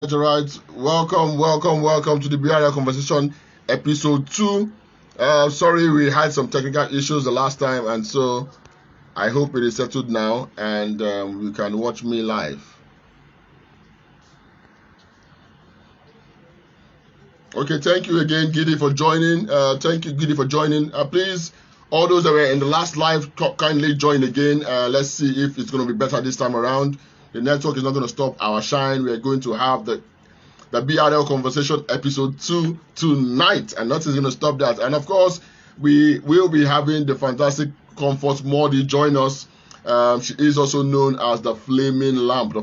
All right, welcome to the BRL Conversation episode 2. Sorry, we had some technical issues the last time, and so I hope it is settled now and you can watch me live. Okay, thank you again, Giddy, for joining. Please, all those that were in the last live, kindly join again. Let's see if it's going to be better this time around. The network is not going to stop our shine. We are going to have the BRL Conversation episode 2 tonight, and nothing's going to stop that. And of course, we will be having the fantastic Comfort Mordi join us. She is also known as the Flaming Lamp.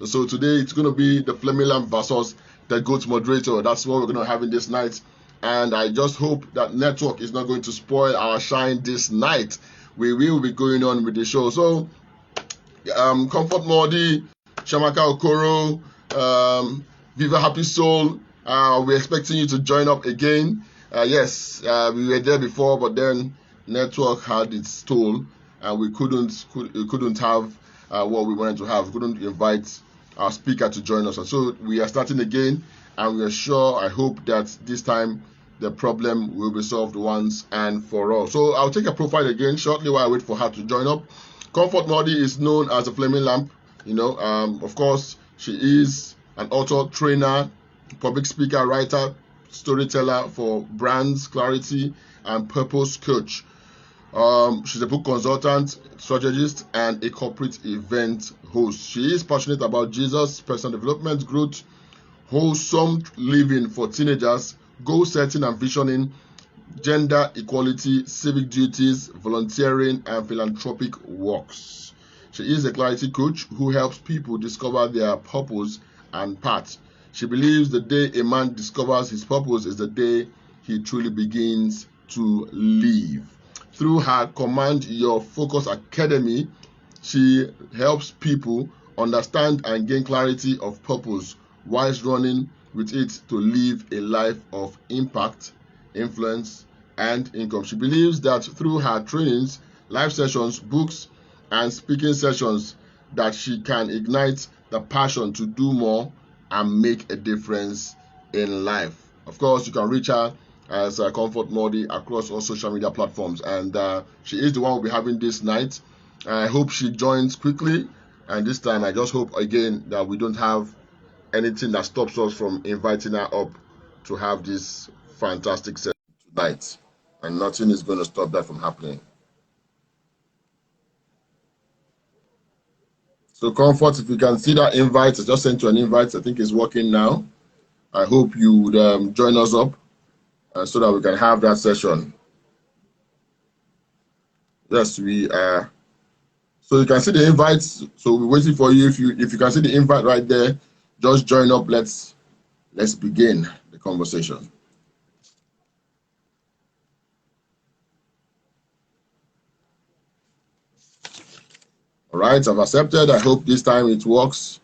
So today it's going to be the Flaming Lamp versus the GOAT moderator. That's what we're going to have in this night. And I just hope that network is not going to spoil our shine this night. We will be going on with the show. So, Comfort Mordi, Shamaka Okoro, Viva Happy Soul, we're expecting you to join up again. Yes, we were there before, but then network had its toll, and we couldn't have what we wanted to have. We couldn't invite our speaker to join us, and so we are starting again. And we are sure, I hope that this time the problem will be solved once and for all. So I'll take a profile again shortly while I wait for her to join up. Comfort Mordi is known as a Flaming Lamp. Of course, she is an author, trainer, public speaker, writer, storyteller for brands, clarity, and purpose coach. She's a book consultant, strategist, and a corporate event host. She is passionate about Jesus, personal development, growth, wholesome living for teenagers, goal setting and visioning, gender equality, civic duties, volunteering, and philanthropic works. She is a clarity coach who helps people discover their purpose and path. She believes the day a man discovers his purpose is the day he truly begins to live. Through her Command Your Focus Academy, she helps people understand and gain clarity of purpose whilst running with it to live a life of impact, influence, and income. She believes that through her trainings, live sessions, books, and speaking sessions that she can ignite the passion to do more and make a difference in life. Of course, you can reach her as Comfort Mordi across all social media platforms, and she is the one we'll be having this night. I hope she joins quickly, and this time I just hope again that we don't have anything that stops us from inviting her up to have this fantastic session tonight, and nothing is going to stop that from happening. So Comfort, if you can see that invite, I just sent you an invite. I think it's working now. I hope you would join us up so that we can have that session. Yes, we are. So you can see the invites. So we're waiting for you. If you can see the invite right there, just join up. Let's begin the conversation. All right, I've accepted. I hope this time it works.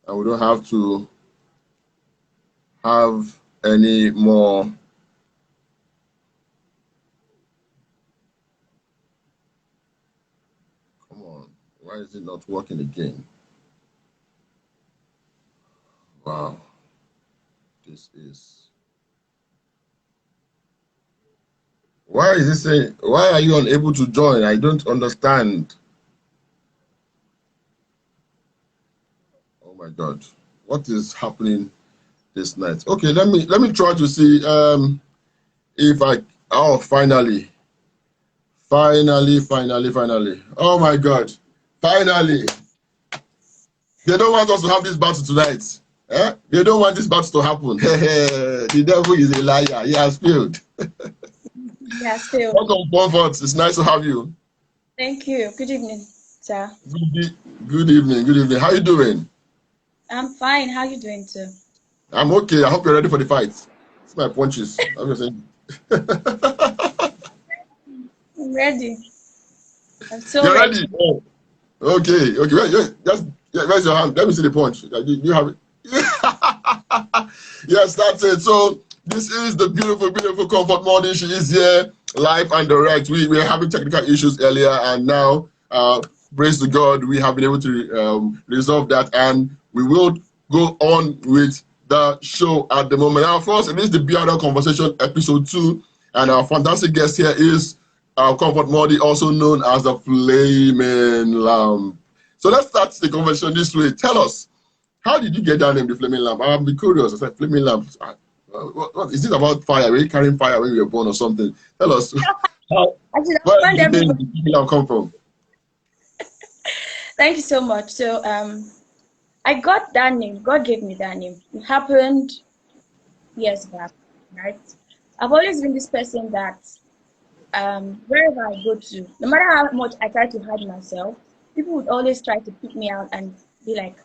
And we don't have to have any more. Come on, why is it not working again? Wow, this is. Why is it saying, why are you unable to join? I don't understand. Oh my God, what is happening this night? Okay, let me try to see if I, oh, finally. Oh my God, finally. They don't want us to have this battle tonight. They don't want this battle to happen. The devil is a liar. He has failed. Yes, failed. Welcome, Comfort. It's nice to have you. Thank you. Good evening, sir. Good evening. How you doing? I'm fine. How you doing too? I'm okay. I hope you're ready for the fight. It's my punches. I'm just saying. I'm ready. I'm so You're ready. ready? Oh. Okay. Where's your hand? Let me see the punch. You have it. Yes, that's it. So this is the beautiful Comfort Mordi. She is here live and direct. We were having technical issues earlier, and now praise to God, we have been able to resolve that, and we will go on with the show at the moment. Now, first, it is the BRL Conversation episode 2, and our fantastic guest here is Comfort Mordi, also known as the Flaming Lamp. So let's start the conversation this way. Tell us, how did you get that name, the Flaming Lamp? I'm curious. I said, Flaming Lamp. What is this about fire? Were you carrying fire when you were born or something? Tell us. Where did the name the Flaming Lamp come from? Thank you so much. So I got that name. God gave me that name. It happened years back, right? I've always been this person that wherever I go to, no matter how much I try to hide myself, people would always try to pick me out and be like,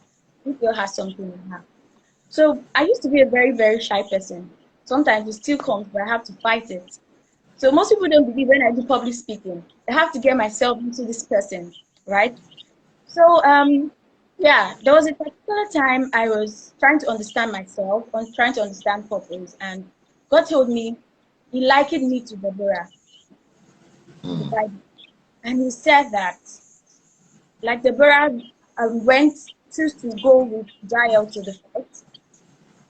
this girl has something in her. So I used to be a very, very shy person. Sometimes it still comes, but I have to fight it. So most people don't believe when I do public speaking. I have to get myself into this person, right? So yeah, there was a particular time I was trying to understand myself, I was trying to understand purpose, and God told me He likened me to Deborah, the Bible, and He said that, like Deborah choose to go with Jael to the fight.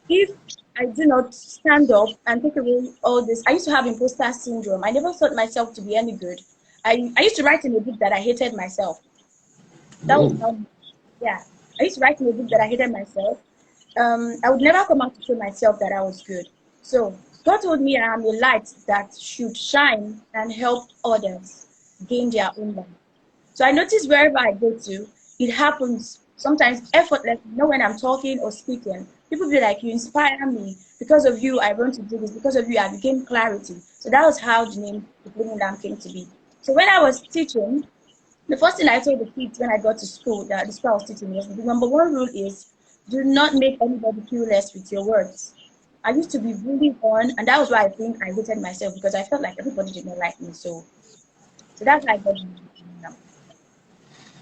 If I do not stand up and take away all this, I used to have imposter syndrome. I never thought myself to be any good. I used to write in a book that I hated myself. That was how, yeah. I used to write in a book that I hated myself. I would never come out to show myself that I was good. So God told me I am a light that should shine and help others gain their own life. So I notice wherever I go to, it happens sometimes effortlessly. You know, when I'm talking or speaking, people be like, you inspire me. Because of you, I want to do this. Because of you, I became clarity. So that was how the name the Flaming Lamp came to be. So when I was teaching, the first thing I told the kids when I got to school, that the school I was teaching, was the number one rule is do not make anybody feel less with your words. I used to be bullied on, and that was why I think I hated myself, because I felt like everybody did not like me. So that's how I got the name.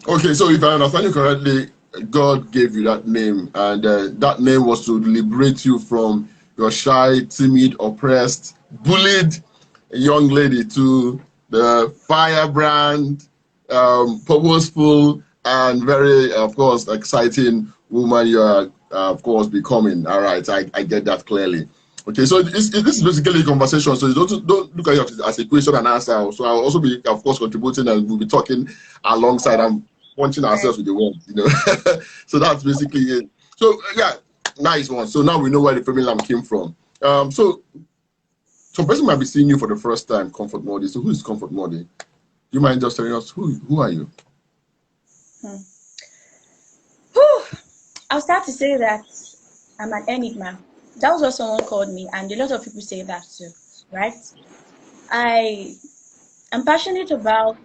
Okay, so if I understand you correctly, God gave you that name, and that name was to liberate you from your shy, timid, oppressed, bullied young lady to the firebrand, purposeful, and very, of course, exciting woman you are, of course, becoming. All right, I get that clearly. Okay, so this is basically a conversation, so you don't look at it as a question and answer. So I'll also be, of course, contributing, and we'll be talking alongside. I'm punching ourselves with the words, you know. So that's basically it. So yeah, nice one. So now we know where the Flaming Lamp came from. So some person might be seeing you for the first time, Comfort Mordi. So who is Comfort Mordi? Do you mind just telling us who are you? I'll start to say that I'm an enigma. That was what someone called me, and a lot of people say that too, right? I am passionate about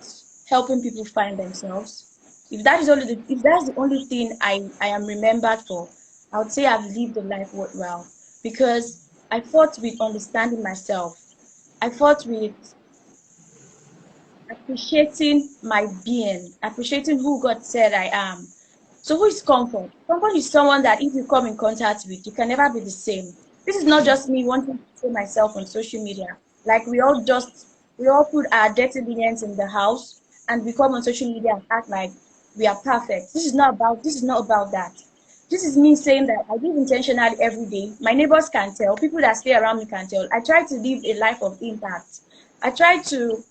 helping people find themselves. If that's the only thing I am remembered for, I would say I've lived a life worthwhile, because I fought with understanding myself. I fought with appreciating my being, appreciating who God said I am. So who is Comfort? Comfort is someone that if you come in contact with, you can never be the same. This is not just me wanting to show myself on social media. Like we all put our dirty linen in the house and we come on social media and act like we are perfect. This is not about that. This is me saying that I live intentionally every day. My neighbors can tell, people that stay around me can tell. I try to live a life of impact. I try to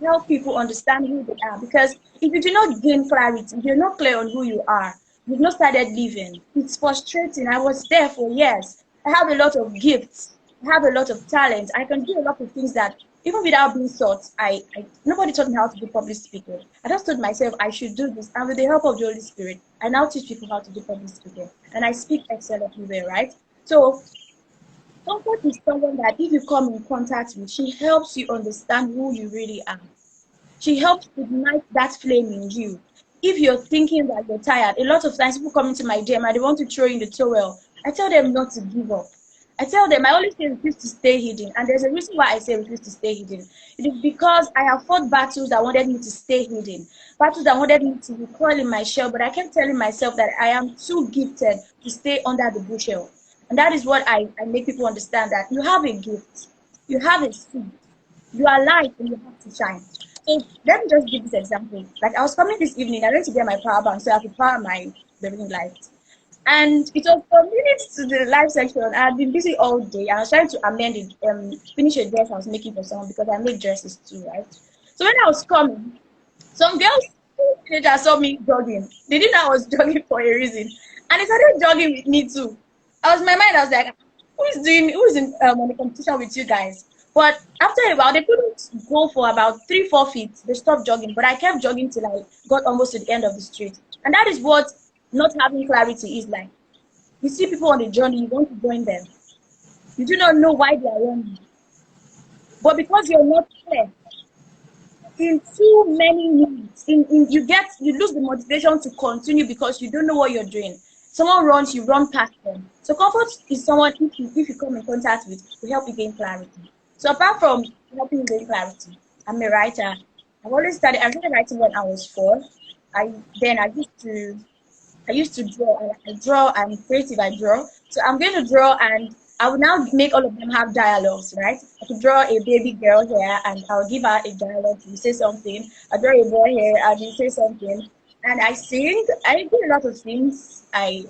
help people understand who they are, because if you do not gain clarity, if you're not clear on who you are, you've not started living. It's frustrating. I was there for years. I have a lot of gifts. I have a lot of talent. I can do a lot of things that even without being taught, nobody taught me how to do public speaking. I just told myself I should do this, and with the help of the Holy Spirit, I now teach people how to do public speaking, and I speak excellently well, right? So Comfort is someone that if you come in contact with, she helps you understand who you really are. She helps ignite that flame in you. If you're thinking that you're tired, a lot of times people come into my gym and they want to throw in the towel. I tell them not to give up. I tell them, I always say refuse to stay hidden. And there's a reason why I say refuse to stay hidden. It is because I have fought battles that wanted me to stay hidden. Battles that wanted me to recoil in my shell. But I kept telling myself that I am too gifted to stay under the bushel. And that is what I make people understand, that you have a gift. You have a seed. You are light and you have to shine. So let me just give this example. Like I was coming this evening, I went to get my power bank so I could power my building light. And it was from minutes to the live section. I had been busy all day. I was trying to amend it, finish a dress I was making for someone because I make dresses too, right? So when I was coming, some girls teenagers saw me jogging. They didn't know I was jogging for a reason. And they started jogging with me too. In my mind, I was like, who's in on the competition with you guys? But after a while, they couldn't go for about 3-4 feet. They stopped jogging. But I kept jogging till I got almost to the end of the street. And that is what not having clarity is like. You see people on the journey, you want to join them. You do not know why they are running. But because you're not clear, in too many minutes, you lose the motivation to continue because you don't know what you're doing. Someone runs, you run past them. So comfort is someone if you come in contact with to help you gain clarity. So apart from helping you gain clarity, I'm a writer. I started writing when I was 4. I used to draw. I draw. I'm creative. I draw. So I'm going to draw, and I will now make all of them have dialogues, right? I could draw a baby girl here, and I'll give her a dialogue. You say something. I draw a boy here, and you say something. And I sing. I do a lot of things. I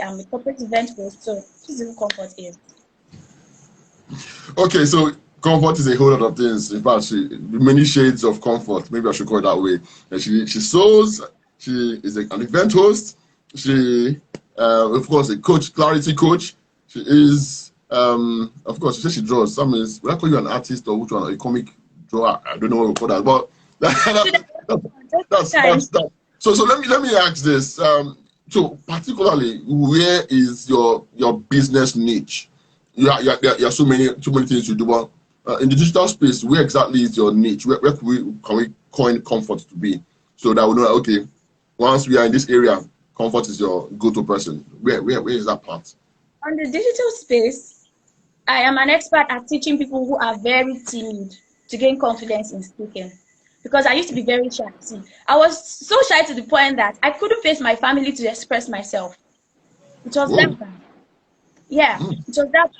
am a corporate event host, so this is who comfort is. Okay, so comfort is a whole lot of things. In fact, many shades of comfort. Maybe I should call it that way. And she sews. She is an event host. She, of course, a coach, clarity coach. She is, of course, she says she draws. Some is, will I call you an artist or which one? A comic drawer? I don't know what we call that, but that's that. So let me ask this. So particularly, where is your business niche? You have so many things you do. But in the digital space, where exactly is your niche? Where can we coin comfort to be? So that we know, okay, once we are in this area, comfort is your go-to person. Where is that part? On the digital space, I am an expert at teaching people who are very timid to gain confidence in speaking. Because I used to be very shy. See, I was so shy to the point that I couldn't face my family to express myself. It was that bad. Yeah, it was that bad.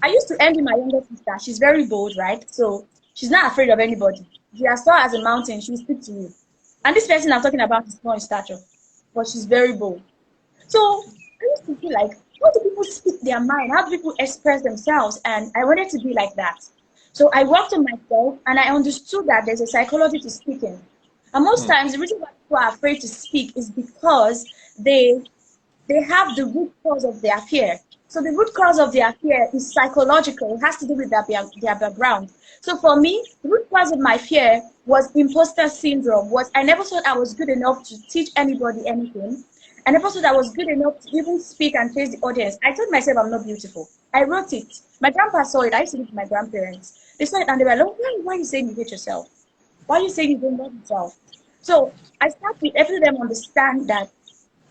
I used to envy my younger sister. She's very bold, right? So she's not afraid of anybody. If you are tall as a mountain, she'll speak to you. And this person I'm talking about is small in stature, but she's very bold. So I used to feel like, how do people speak their mind? How do people express themselves? And I wanted to be like that. So I worked on myself, and I understood that there's a psychology to speaking. And most times, the reason why people are afraid to speak is because they have the root cause of their fear. So the root cause of their fear is psychological. It has to do with their background. So for me, the root cause of my fear was imposter syndrome. I never thought I was good enough to teach anybody anything. I never thought I was good enough to even speak and face the audience. I told myself I'm not beautiful. I wrote it. My grandpa saw it. I used to live with my grandparents. They saw it and they were like, why are you saying you hate yourself? Why are you saying you don't love yourself? So I started with helping them understand that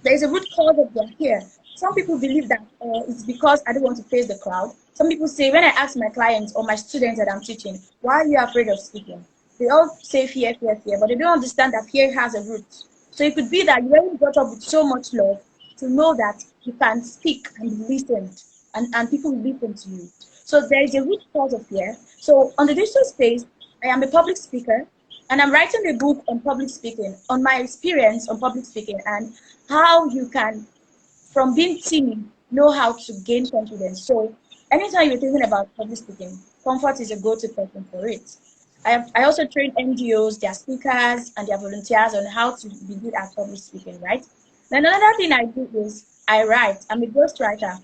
there is a root cause of their fear. Some people believe that it's because I don't want to face the crowd. Some people say, when I ask my clients or my students that I'm teaching, why are you afraid of speaking? They all say fear, fear, fear, but they don't understand that fear has a root. So it could be that you weren't brought up with so much love to know that you can speak and be listened, and people will listen to you. So there is a root cause of fear. So on the digital space, I am a public speaker, and I'm writing a book on public speaking, on my experience on public speaking, and how you can, from being timid, know how to gain confidence. So anytime you're thinking about public speaking, comfort is a go-to person for it. I also train NGOs, their speakers, and their volunteers on how to be good at public speaking, right? Then another thing I do is I write. I'm a ghostwriter.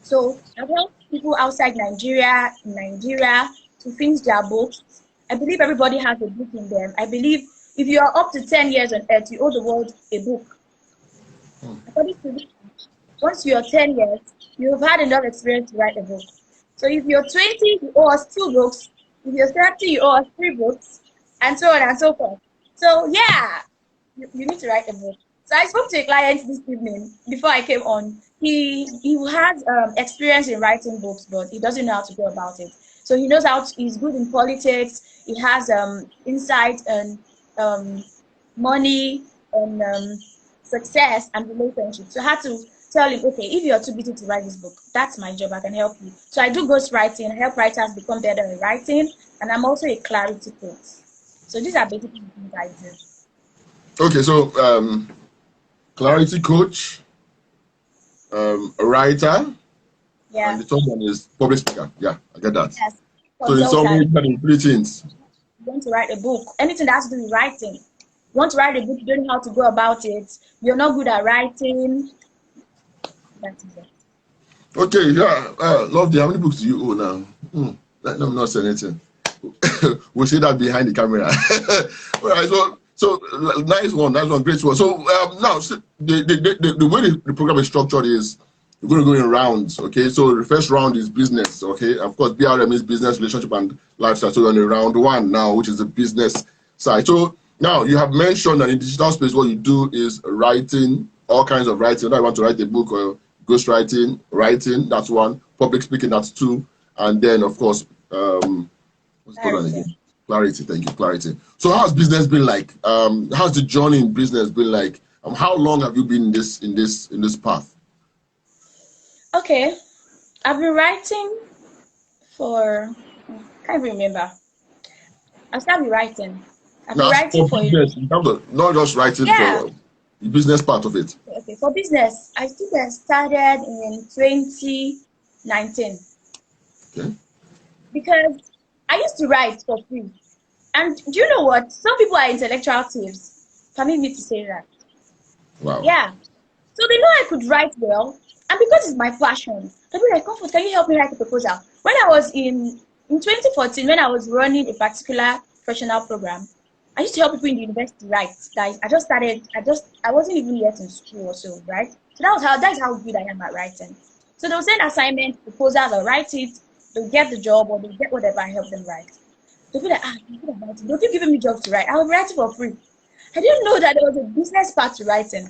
So I help people outside Nigeria, in Nigeria, to finish their books. I believe everybody has a book in them. I believe if you are up to 10 years on earth, you owe the world a book. According to this, once you're 10 years, you've had enough experience to write a book. So if you're 20, you owe us 2 books. If you're 30, you owe us 3 books, and so on and so forth. So yeah, you need to write a book. So I spoke to a client this evening before I came on. He has experience in writing books, but he doesn't know how to go about it. So he knows he's good in politics. He has insight and money and success and relationships. So I had to tell him, okay, if you're too busy to write this book, that's my job. I can help you. So I do ghostwriting, help writers become better at writing, and I'm also a clarity coach. So these are basically the things I do. Okay, so clarity coach, a writer, Yeah. and the third one is public speaker. Yeah, I get that. Yes. So in summary, Consultant. you three things. You want to write a book, anything that has to do with writing. You want to write a book, you don't know how to go about it. You're not good at writing. That is it. Okay, yeah, Lovely, how many books do you own now? Let me not say anything. We'll see that behind the camera. All right, so nice one, great one. So now the way the program is structured is we're going to go in rounds. Okay, so the first round is business. Okay, of course BRM is business, relationship, and lifestyle. So we're on the round one now, which is the business side. So now you have mentioned that in digital space, what you do is writing, all kinds of writing. Whether you want to write a book or ghostwriting, writing, that's one. Public speaking, that's two. And then of course, what's going on again? Clarity. Thank you, clarity. So how's business been like? How's the journey in business been like? How long have you been in this path? Okay, I've been writing for, I can't remember. I started writing. I've been Now, writing for for business, in terms of not just writing for the business part of it. Okay, for business, I think I started in 2019. Okay. Because I used to write for free. And do you know what? Some people are intellectual thieves. Permit me to say that. Wow. Yeah. So they know I could write well. And because it's my passion, they'll be like, Comfort, can you help me write a proposal? When I was in 2014, when I was running a particular professional program, I used to help people in the university write. Like I wasn't even yet in school or so, right? So that's how good I am at writing. So they'll send assignments, proposals, I'll write it, they'll get the job or they'll get whatever I help them write. They'll be like, you're good about it. They'll keep giving me jobs to write. I'll write it for free. I didn't know that there was a business part to writing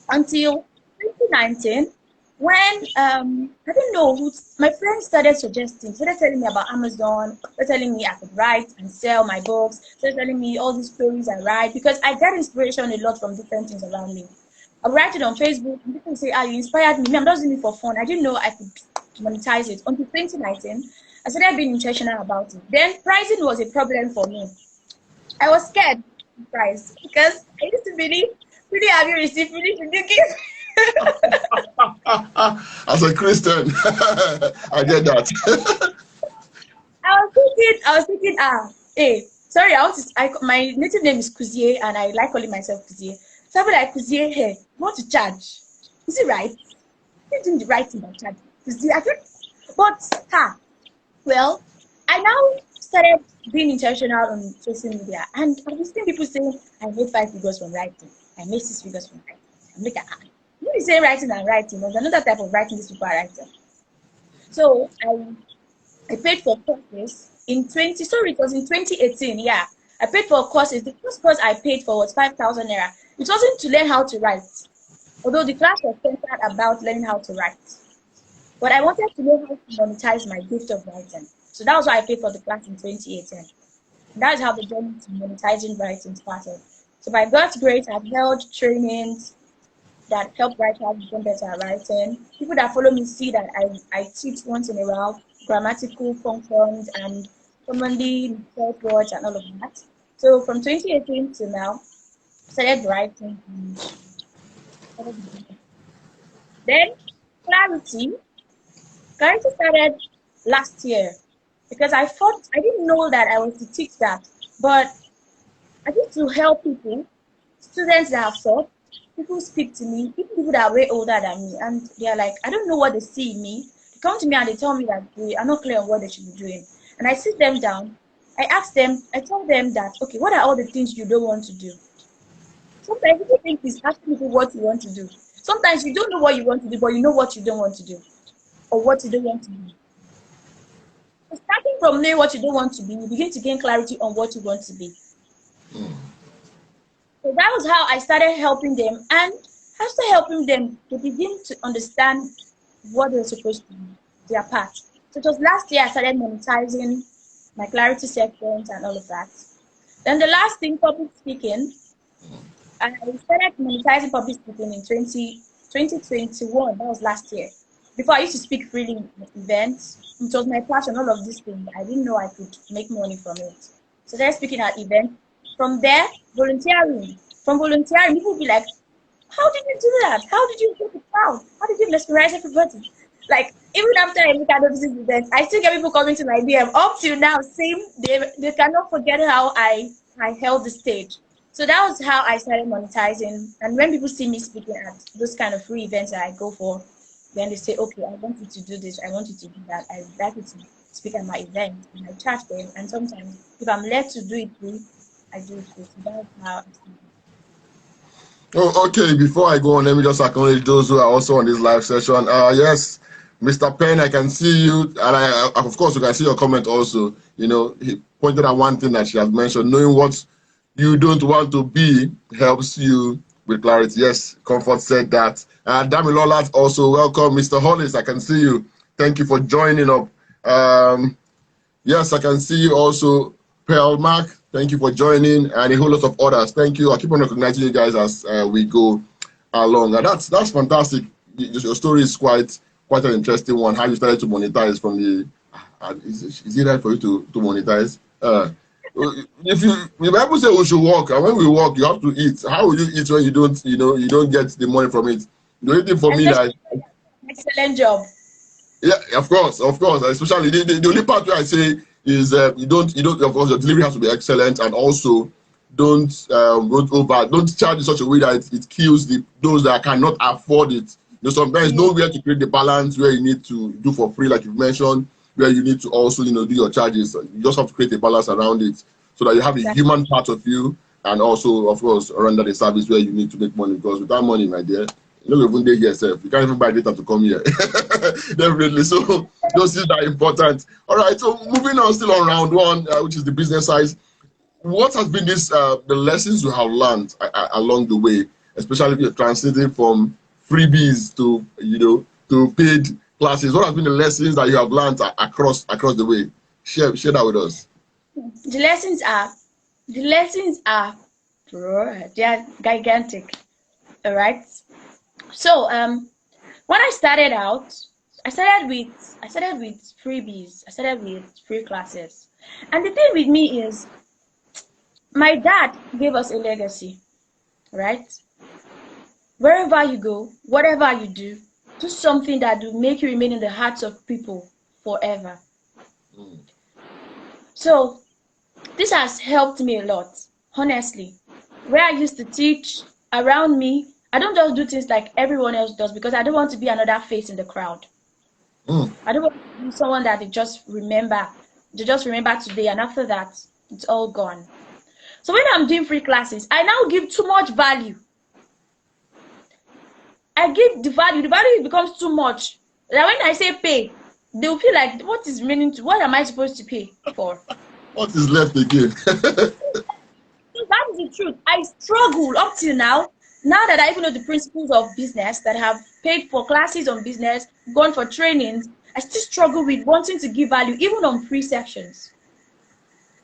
until 2019 when I don't know my friends started telling me about Amazon, they're telling me I could write and sell my books, they're telling me all these stories I write because I get inspiration a lot from different things around me. I write it on Facebook and people say, you inspired me. I'm not doing it for fun. I didn't know I could monetize it until 2019. I started being intentional about it. Then pricing was a problem for me. I was scared to price because I used to believe, really have you received really should you give? As a Christian, I get that. I was thinking, hey, sorry, my native name is 𝐒𝐎𝐍𝐈 and I like calling myself 𝐒𝐎𝐍𝐈. So I'll be like, 𝐒𝐒𝐍𝐈, hey, you want to charge? Is it right? You're doing the right thing by charging. But well, I now started being intentional on social media and I've been seeing people saying, I made 5 figures from writing. I made 6 figures from writing. I'm like, you be saying writing and writing, there's another type of writing these people are writing. So I paid for courses it was in 2018, yeah. I paid for courses. The first course I paid for was 5,000 naira. It wasn't to learn how to write, although the class was centered about learning how to write. But I wanted to know how to monetize my gift of writing. So that was why I paid for the class in 2018. That's how the journey to monetizing writing started. So by God's grace, I've held trainings that help writers become better at writing. People that follow me see that I teach once in a while grammatical functions and commonly research words and all of that. So from 2018 to now, I started writing and then clarity started last year because I didn't know that I was to teach that, but I used to help people, students that have taught. People speak to me, people that are way older than me, and they're like, I don't know what they see in me. They come to me and they tell me that they are not clear on what they should be doing. And I sit them down, I tell them that, okay, what are all the things you don't want to do? Sometimes people think it's asking people what you want to do. Sometimes you don't know what you want to do, but you know what you don't want to do, or what you don't want to be. So starting from knowing what you don't want to be, you begin to gain clarity on what you want to be. So that was how I started helping them. And after helping them, they begin to understand what they're supposed to do, their part. So it was last year I started monetizing my clarity sections and all of that. Then the last thing, public speaking, I started monetizing public speaking in 2021. That was last year. Before I used to speak freely at events. It was my passion, all of these things. I didn't know I could make money from it. So I started speaking at events. From there, volunteering. From volunteering, people will be like, how did you do that? How did you get the crowd? How did you mesmerize everybody? Like, even after I look at those events, I still get people coming to my DM. Up till now, same, they cannot forget how I held the stage. So that was how I started monetizing. And when people see me speaking at those kind of free events that I go for, then they say, okay, I want you to do this, I want you to do that, I would like you to speak at my event. And I charge them. And sometimes, if I'm led to do it free, I do it free. So that's how I started. Oh, okay. Before I go on, let me just acknowledge those who are also on this live session. Yes, Mr. Penn, I can see you, and I of course, you can see your comment also. You know, he pointed out one thing that she has mentioned: knowing what you don't want to be helps you with clarity. Yes, Comfort said that. Damilola also welcome, Mr. Hollis. I can see you. Thank you for joining up. Yes, I can see you also, Pearl Mark. Thank you for joining, and a whole lot of others. Thank you. I keep on recognizing you guys as we go along. And that's fantastic. Your story is quite an interesting one. How you started to monetize from the. Is it right for you to monetize? If the Bible says we should work, and when we work, you have to eat. How will you eat when you don't get the money from it? The only thing for me that. Excellent job. Yeah, of course. Especially the only part where I say is you don't of course your delivery has to be excellent, and also don't charge in such a way that it kills those that cannot afford it. You know, sometimes know where to create the balance where you need to do for free, like you've mentioned, where you need to also do your charges. You just have to create a balance around it so that you have a human part of you, and also of course render the service where you need to make money, because without money, my dear, you don't even day yourself. You can't even buy data to come here. Definitely. So those things are important. All right. So moving on, still on round one, which is the business side. What has been the lessons you have learned along the way, especially if you're transiting from freebies to paid classes? What has been the lessons that you have learned across the way? Share that with us. The lessons are, bro, they are gigantic. All right. So when I started out, I started with freebies. I started with free classes. And the thing with me is, my dad gave us a legacy, right? Wherever you go, whatever you do something that will make you remain in the hearts of people forever. So this has helped me a lot, honestly. Where I used to teach, around me, I don't just do things like everyone else does, because I don't want to be another face in the crowd. I don't want to be someone that they just remember today, and after that, it's all gone. So when I'm doing free classes, I now give too much value. I give the value becomes too much. That when I say pay, they'll feel like, what am I supposed to pay for? What is left again? That is the truth. I struggle up till now. Now that I even know the principles of business, that have paid for classes on business, gone for trainings, I still struggle with wanting to give value, even on free sessions.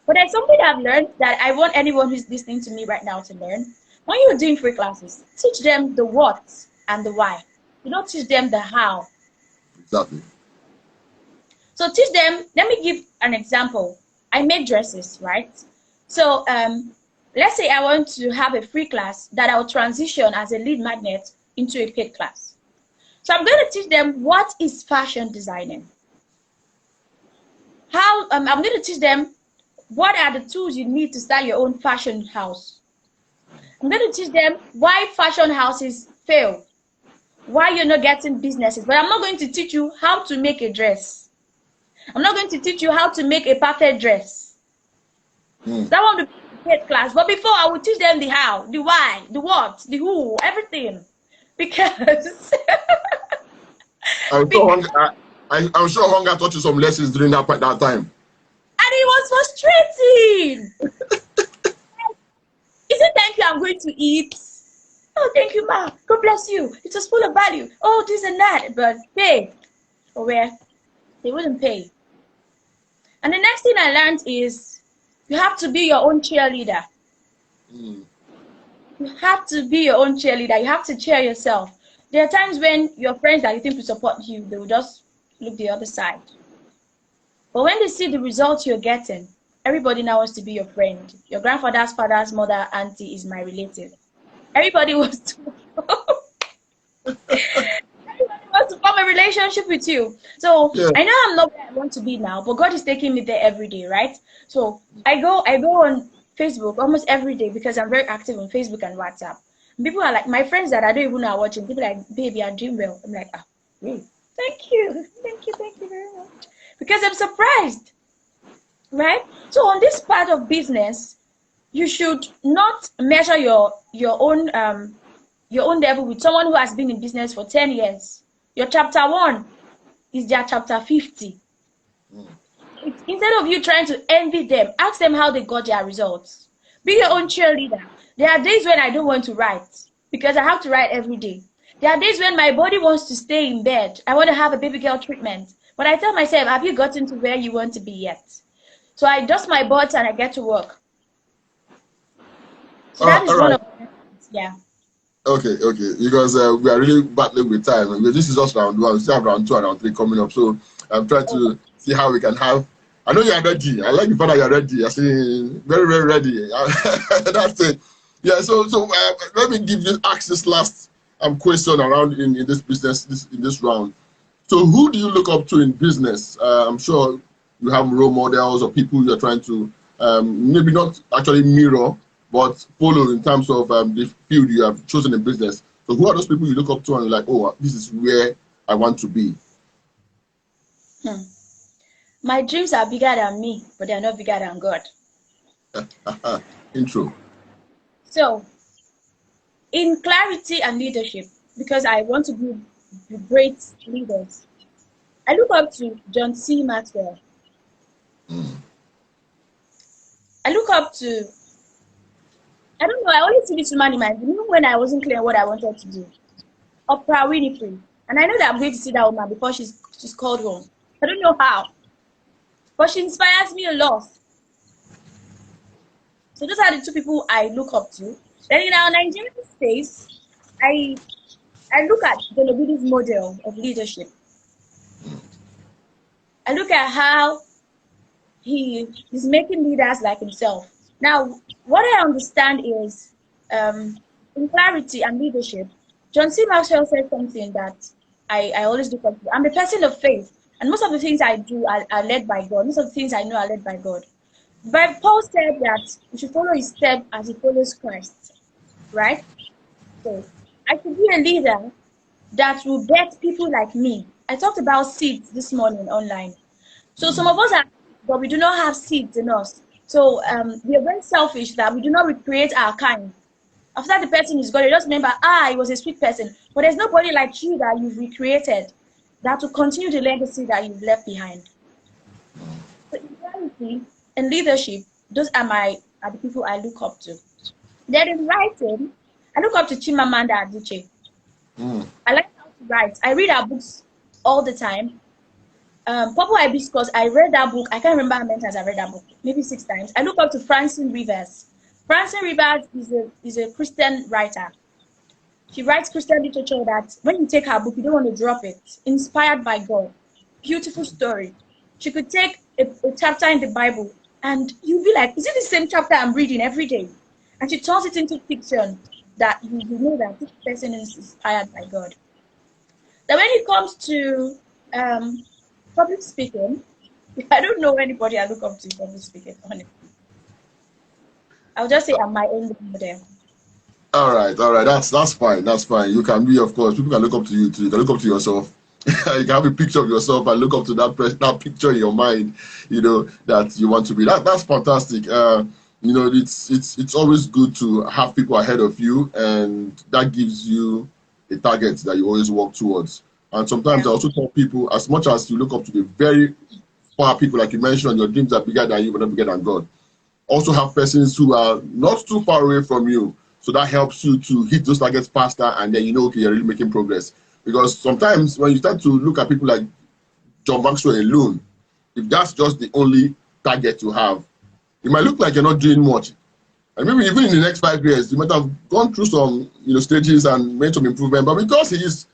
But there's something I've learned that I want anyone who's listening to me right now to learn. When you're doing free classes, teach them the what and the why. You don't teach them the how. Exactly. So teach them, let me give an example. I make dresses, right? So let's say I want to have a free class that I'll transition as a lead magnet into a paid class. So I'm going to teach them what is fashion designing. I'm going to teach them what are the tools you need to start your own fashion house. I'm going to teach them why fashion houses fail, why you're not getting businesses. But I'm not going to teach you how to make a dress. I'm not going to teach you how to make a perfect dress. That one will be a paid class. But before, I will teach them the how, the why, the what, the who, everything. Because I'm sure Hunger taught you some lessons during that time. And it was frustrating. Is it thank you I'm going to eat? Oh, thank you, ma. God bless you. It was full of value. Oh, this and that. But pay. Or where? They wouldn't pay. And the next thing I learned is you have to be your own cheerleader. You have to be your own cheerleader. You have to cheer yourself. There are times when your friends that you think will support you, they will just look the other side. But when they see the results you're getting, everybody now wants to be your friend. Your grandfather's father's mother, auntie is my relative. Everybody wants to everybody wants to form a relationship with you. So Yeah. I know I'm not where I want to be now, but God is taking me there every day, right? So I go on Facebook almost every day because I'm very active on Facebook and WhatsApp. People are like, my friends that I don't even know are watching. People are like, baby, I'm doing well. I'm like, really? Thank you very much. Because I'm surprised, right? So on this part of business, you should not measure your own level with someone who has been in business for 10 years. Your chapter 1 is their chapter 50. Instead of you trying to envy them, ask them how they got their results. Be your own cheerleader. There are days when I don't want to write because I have to write every day. There are days when my body wants to stay in bed. I want to have a baby girl treatment. But I tell myself, have you gotten to where you want to be yet? So I dust my butt and I get to work. So that is one of the things, yeah. Okay, because we are really battling with time. I mean, this is just round 1. We still have round 2 and round 3 coming up. So I'm trying to see how we can have. I know you are ready. I like the fact that you are ready. I see, very, very ready. That's it. Yeah. So let me ask this last question around in this business in this round. So who do you look up to in business? I'm sure you have role models or people you're trying to maybe not actually mirror, but follow in terms of the field you have chosen in business. So who are those people you look up to and you're like, oh, this is where I want to be? My dreams are bigger than me, but they're not bigger than God. Intro. So, in clarity and leadership, because I want to be great leaders, I look up to John C. Maxwell. I look up to, I don't know, I always see this woman in my mind, even when I wasn't clear what I wanted to do. Oprah Winfrey. And I know that I'm going to see that woman before she's called home. I don't know how. But she inspires me a lot. So those are the 2 people I look up to. Then in our Nigerian space, I look at Dolobidi's model of leadership. I look at how he is making leaders like himself. Now, what I understand is, in clarity and leadership, John C. Maxwell said something that I always look up to. I'm a person of faith, and most of the things I do are led by God. Most of the things I know are led by God. But Paul said that we should follow his step as he follows Christ, right? So I should be a leader that will get people like me. I talked about seeds this morning online. So some of us are, but we do not have seeds in us. So we are very selfish that we do not recreate our kind. After the person is gone, you just remember, he was a sweet person. But there's nobody like you that you've recreated that will continue the legacy that you've left behind. So in reality and leadership, those are the people I look up to. Then in writing, I look up to Chimamanda Adichie. I like how to write. I read her books all the time. Purple Hibiscus, I read that book. I can't remember how many times I read that book. Maybe 6 times. I look up to Francine Rivers. Francine Rivers is a Christian writer. She writes Christian literature that when you take her book, you don't want to drop it. Inspired by God. Beautiful story. She could take a chapter in the Bible and you'll be like, is it the same chapter I'm reading every day? And she turns it into fiction that you know that this person is inspired by God. Then when it comes to public speaking, I don't know anybody I look up to in public speaking, honestly. I'll just say I'm my own model. All right. That's fine. That's fine. You can be, of course, people can look up to you too. You can look up to yourself. You can have a picture of yourself and look up to that picture in your mind, that you want to be. That's fantastic. It's always good to have people ahead of you, and that gives you a target that you always work towards. And sometimes I also tell people, as much as you look up to the very far people, like you mentioned, your dreams are bigger than you, but not bigger than God. Also have persons who are not too far away from you. So that helps you to hit those targets faster, and then okay, you're really making progress. Because sometimes when you start to look at people like John Maxwell alone, if that's just the only target you have, it might look like you're not doing much. And maybe even in the next 5 years, you might have gone through some stages and made some improvement. But because he is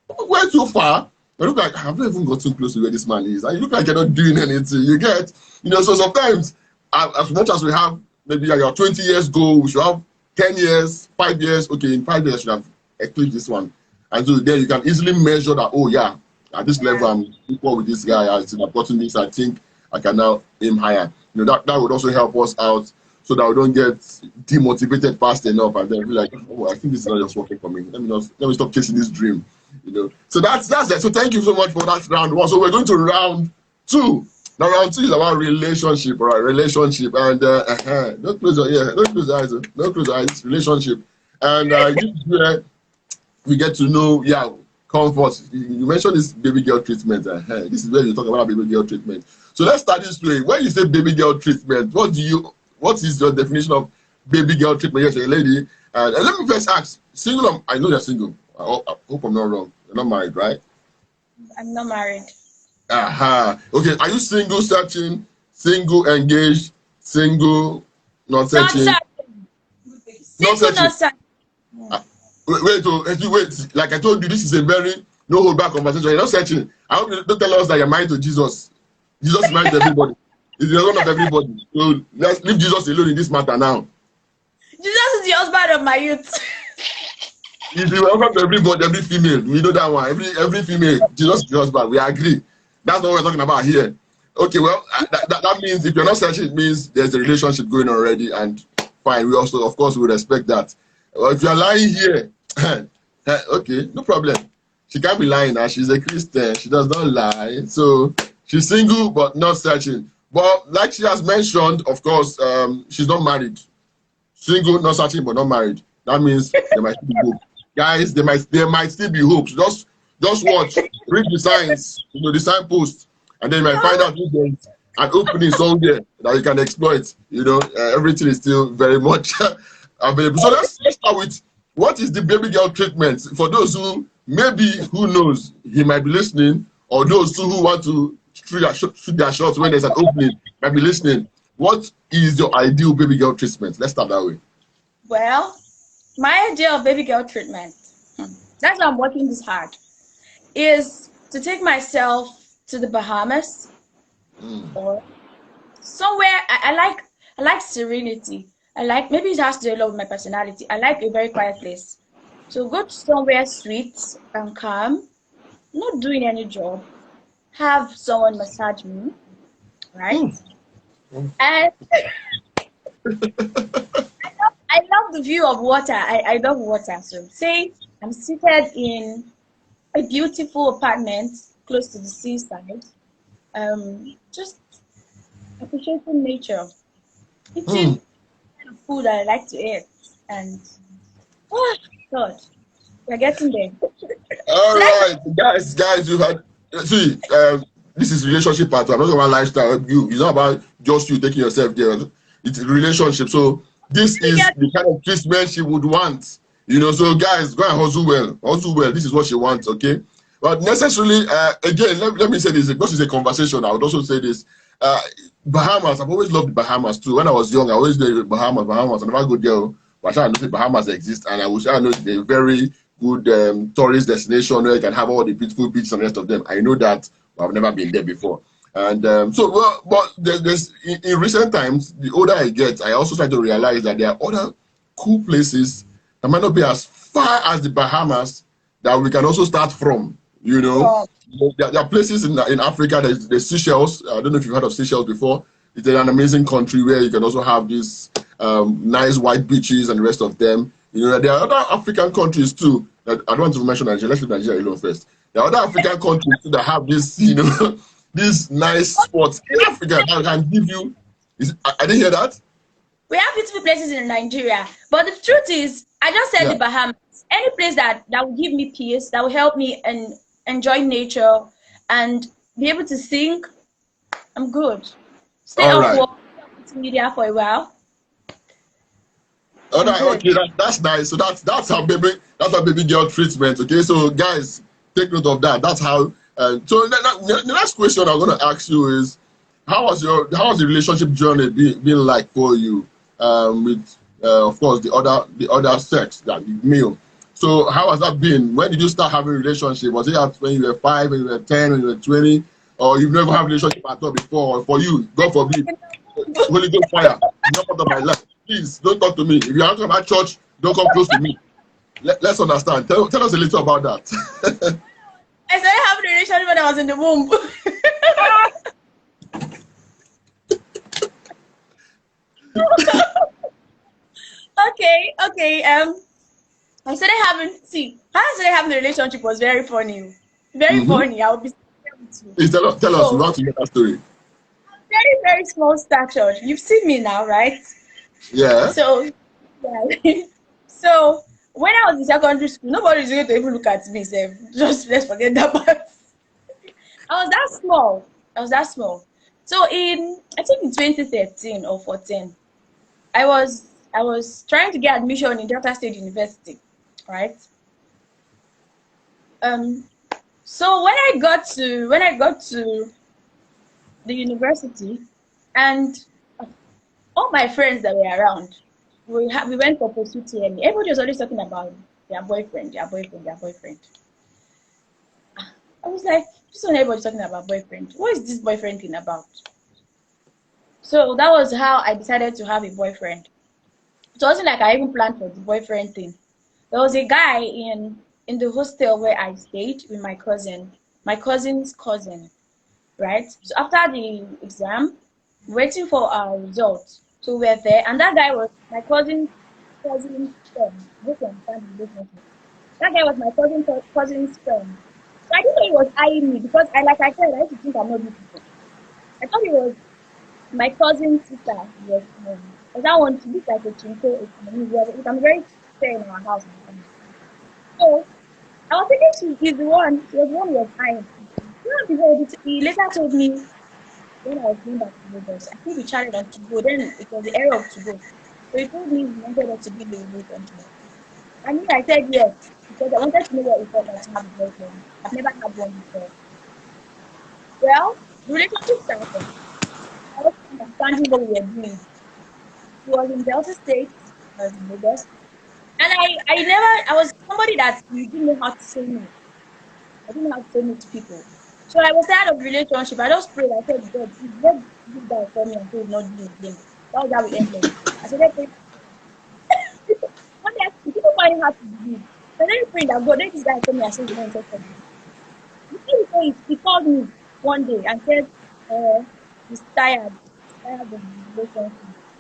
way too far, you look like, I've not even gotten close to where this man is. And you look like you're not doing anything. You get, so sometimes as much as we have maybe like your 20 years goal, we should have 10 years, 5 years. Okay, in 5 years, I should have eclipsed this one. And so then you can easily measure that, oh yeah, at this level, I'm equal with this guy. I've gotten this, I think I can now aim higher. You know, that would also help us out so that we don't get demotivated fast enough and then be like, oh, I think this is not just working for me. Let me stop chasing this dream. You know. So that's it. So thank you so much for that round one. So we're going to round two. Now round two is about relationship, all right? Relationship. And don't close your ear, don't close your eyes, don't close your eyes, relationship. And this is where we get to know, comfort. You mentioned this baby girl treatment. This is where you talk about baby girl treatment. So let's start this way. When you say baby girl treatment, what is your definition of baby girl treatment? Yes, a lady. And let me first ask, single, I know you're single. I hope I'm not wrong. You're not married, right? I'm not married. Okay, are you single, searching, single, engaged, single, not searching? Not searching. Wait. Like I told you, this is a very no hold back conversation. You're not searching. I hope you don't tell us that you're married to Jesus. Jesus is married to everybody. He's the husband of everybody. So let's leave Jesus alone in this matter now. Jesus is the husband of my youth. He's the husband of everybody, every female. We know that one. Every female, Jesus is the husband. We agree. That's what we're talking about here. Okay, well, that means if you're not searching, it means there's a relationship going on already, and fine. We also, of course, we respect that. Well, if you're lying here, okay, no problem. She can't be lying now. She's a Christian. She does not lie. So she's single but not searching. But like she has mentioned, of course, she's not married. Single, not searching, but not married. That means there might still be hope. Guys, there might still be hope. Just watch, read the signs, the signpost, and then you might find out if there's an opening somewhere that you can exploit. Everything is still very much available. So let's start with, what is the baby girl treatment? For those who knows, he might be listening, or those who want to shoot their shots when there's an opening might be listening. What is your ideal baby girl treatment? Let's start that way. Well, my idea of baby girl treatment, that's why I'm working this hard, is to take myself to the Bahamas or somewhere. I like serenity. Maybe it has to do a lot with my personality. I like a very quiet place. So go to somewhere sweet and calm, not doing any job, have someone massage me, right? And I love the view of water. I love water. So say I'm seated in a beautiful apartment close to the seaside, just appreciating nature, eating kind of food that I like to eat, and oh God, we're getting there. All right, guys, you had see. This is relationship part. I'm not talking about lifestyle. It's not about just you taking yourself there. It's a relationship. So this is the kind of treatment she would want. So guys, go and hustle well. Hustle well. This is what she wants, okay? But necessarily, again, let me say this, because it's a conversation. I would also say this. Bahamas, I've always loved the Bahamas too. When I was young, I always did Bahamas. I never go there, but I know the Bahamas exist, and I know it's a very good tourist destination where you can have all the beautiful beaches and the rest of them. I know that, but I've never been there before. And but there's in recent times, the older I get, I also try to realize that there are other cool places that might not be as far as the Bahamas that we can also start from. There are places in Africa. There's Seychelles. I don't know if you've heard of Seychelles before. It's an amazing country where you can also have these nice white beaches and the rest of them. There are other African countries too. That I don't want to mention Nigeria. Let's leave Nigeria alone first. There are other African countries too that have this, these nice spots in Africa that can give you. I didn't hear that. We have beautiful places in Nigeria, but the truth is, I just said the Bahamas. Any place that will give me peace, that will help me and enjoy nature and be able to think, I'm good. Stay off work, media for a while. All right, okay, that's nice. So that's how baby girl treatment. Okay, so guys, take note of that. That's how. So the next question I'm going to ask you is, how has the relationship journey been like for you with of course the other sex, that male? So how has that been? When did you start having a relationship? Was it when you were 5, when you were 10, when you were 20, or you've never had a relationship at all before? Or for you, God forbid, Holy Ghost fire. It's not part of my life. Please don't talk to me. If you are talking about church, don't come close to me. Let's understand. Tell us a little about that. I started having a relationship when I was in the womb. Okay. I started having, how I started having a relationship was very funny. Very funny. I'll be Please tell us. We want to hear that story. Very, very small stature. You've seen me now, right? Yeah. So, yeah. So, when I was in secondary school, nobody's going to even look at me. So just let's forget that part. I was that small. So I think in 2013 or 14, I was trying to get admission in Delta State University, right? So when I got to the university, and all my friends that were around, we went for pursuit TME. Everybody was always talking about their boyfriend. I was like, this one everybody's talking about boyfriend. What is this boyfriend thing about? So that was how I decided to have a boyfriend. It wasn't like I even planned for the boyfriend thing. There was a guy in the hostel where I stayed with my cousin's cousin, right? So after the exam, waiting for our results. So we were there, and that guy was my cousin's friend. That guy was my cousin's friend. So I didn't know he was eyeing me because I said, I used to think I'm not beautiful. I thought he was my cousin's sister. Yes, because I want to look like a chinko. I'm very fair in our house. So I was thinking she was the one who was eyeing. He later told me when I was going back to Lagos, I think we chatted on to go. Then it was the era of to go. So he told me he wanted us to be in the relationship. And me, I said yes, because I wanted to know what it felt like to have a boyfriend. I've never had one before. Well, the relationship started. I was understanding what we were doing. He was in Delta State, I was in Lagos. And I was somebody that you didn't know how to say no. I didn't know how to say no to people. So I was tired of relationship. I just prayed. I said, God, please let this guy for me and say not do it again. That was how we ended. I said, let one day people find it hard to believe. So then praying that God, let this guy for me and say he's not interested in me. He called me one day and said, he's tired. He's tired of the relationship.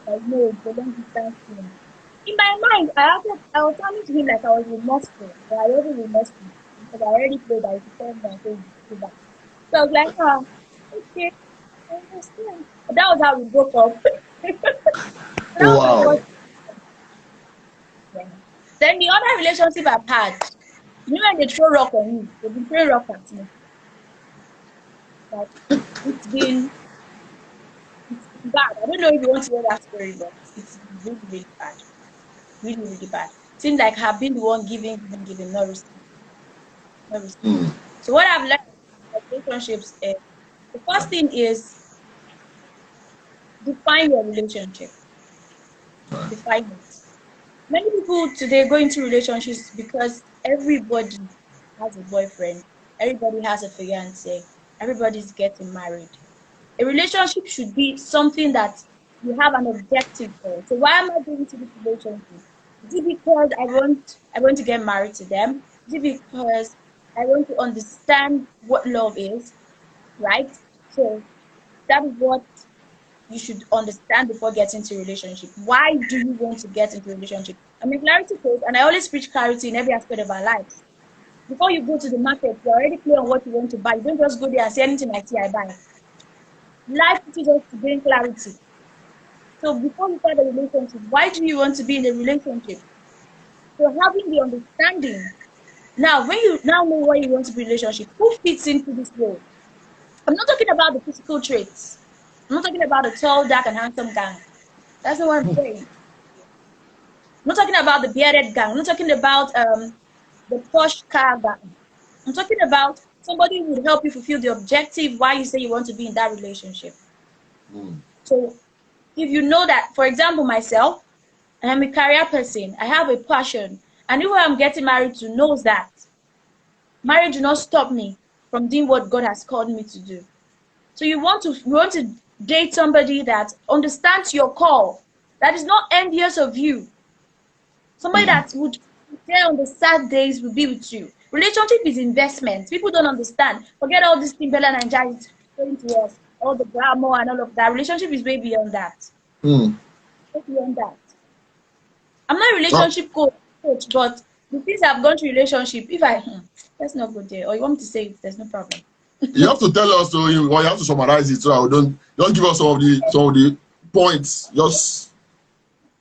Like, no, it's a long distance thing. In my mind, I was talking to him like I was remorseful, but I wasn't remorseful because I already prayed that he should tell me and say he's back. So I was like, okay, I understand. But that was how we broke up. That was my Wow. first. Yeah. Then the other relationship I've had, you know when they throw rock on you, they've been throwing rock at me. Like it's been bad. I don't know if you want to hear that story, but it's really, really bad. Really, really bad. Seems like I've been the one giving, not receiving. Not receiving. So what I've learned in relationships is the first thing is define your relationship. Define it. Many people today go into relationships because everybody has a boyfriend, everybody has a fiance, everybody's getting married. A relationship should be something that you have an objective for. So why am I going to this relationship? Is it because I want to get married to them? Is it because I want to understand what love is? Right? So that is what you should understand before getting into a relationship. Why do you want to get into a relationship? I'm a clarity coach, and I always preach clarity in every aspect of our lives. Before you go to the market, you're already clear on what you want to buy. You don't just go there and say anything I see, I buy. Life teaches us to gain clarity. So before you start a relationship, why do you want to be in a relationship? So having the understanding. Now, when you now know why you want to be in a relationship, who fits into this role? I'm not talking about the physical traits. I'm not talking about the tall, dark, and handsome gang. That's not what I'm saying. I'm not talking about the bearded gang. I'm not talking about the posh car gang. I'm talking about somebody who would help you fulfill the objective why you say you want to be in that relationship. So if you know that, for example, myself, and I'm a career person, I have a passion, and who I'm getting married to knows that marriage will not stop me from doing what God has called me to do. So you want to date somebody that understands your call, that is not envious of you, somebody that would be there on the sad days will be with you. Relationship is investment. People don't understand. Forget all this Timberland and Jai is going to us, all the glamour and all of that. Relationship is way beyond that. Mm. Way beyond that. I'm not a relationship coach, but the things I've gone through relationship, if I let's not go there, or you want me to say it, there's no problem. You have to tell us, so you have to summarize it, so I don't just give us some of the points, just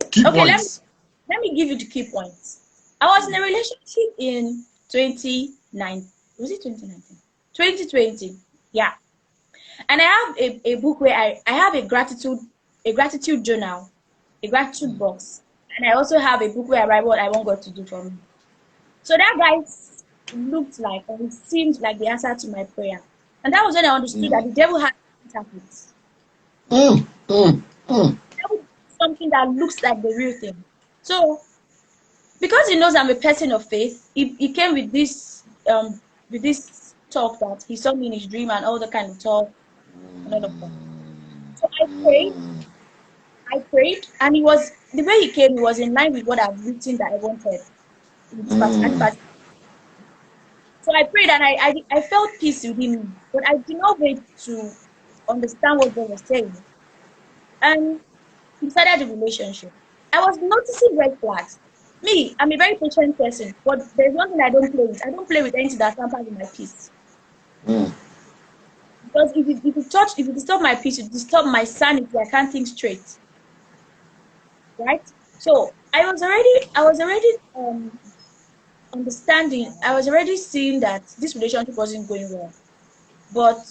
key points. Let me give you the key points. I was in a relationship in 2019. Was it 2019? 2020. Yeah. And I have a book where I have a gratitude journal, a gratitude box. And I also have a book where I write what I want God to do for me. So that guy looked like, or it seemed like the answer to my prayer. And that was when I understood that the devil had interprets. Something that looks like the real thing. So, because he knows I'm a person of faith, he came with this talk that he saw me in his dream and all the kind of talk and all of that. So I prayed, and he was, the way he came, he was in line with what I've written that I wanted. So I prayed, and I felt peace with him, but I did not wait to understand what God was saying. And we started the relationship. I was noticing red flags. Me, I'm a very patient person, but there's one thing I don't play with. I don't play with anything that tampers with my peace. Because if you disturb my peace, you disturb my sanity. I can't think straight. Right? So I was already understanding. I was already seeing that this relationship wasn't going well. But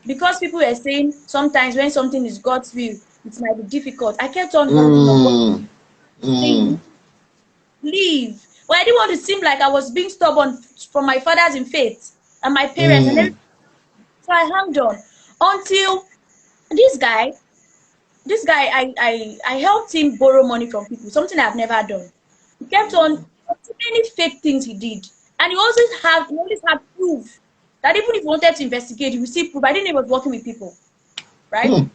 because people were saying sometimes when something is God's will, it might be difficult, I kept on holding on. Leave. Well, I didn't want to seem like I was being stubborn from my fathers in faith and my parents and everything. So I hung on until this guy, I helped him borrow money from people, something I've never done. He kept on too many fake things he did. And he always had proof that even if he wanted to investigate, he would see proof. I didn't know he was working with people. Right?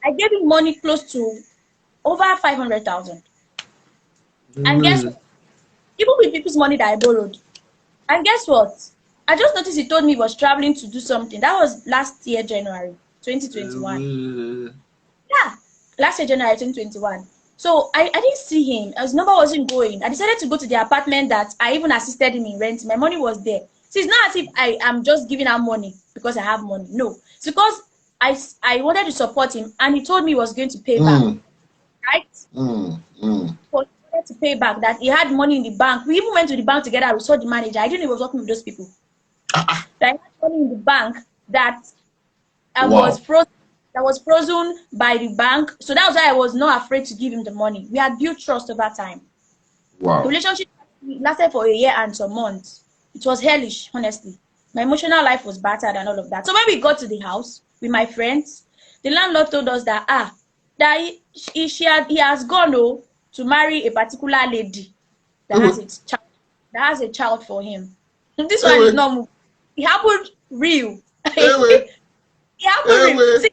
I gave him money close to over 500,000. And guess what? Even with people's money that I borrowed. And guess what? I just noticed he told me he was traveling to do something. That was last year, January 2021. Yeah, last year, January 2021. So I didn't see him. His number wasn't going. I decided to go to the apartment that I even assisted him in rent. My money was there. So it's not as if I am just giving out money because I have money. No. It's because I wanted to support him, and he told me he was going to pay back. Right? So he wanted to pay back, that he had money in the bank. We even went to the bank together. We saw the manager. I didn't know he was working with those people. That I had money in the bank that was frozen by the bank. So that was why I was not afraid to give him the money. We had built trust over time. Wow. The relationship lasted for a year and some months. It was hellish, honestly. My emotional life was battered and all of that. So when we got to the house with my friends, the landlord told us that he has gone to marry a particular lady that has a child for him. And this one is not moving. It happened real. It happened real. See,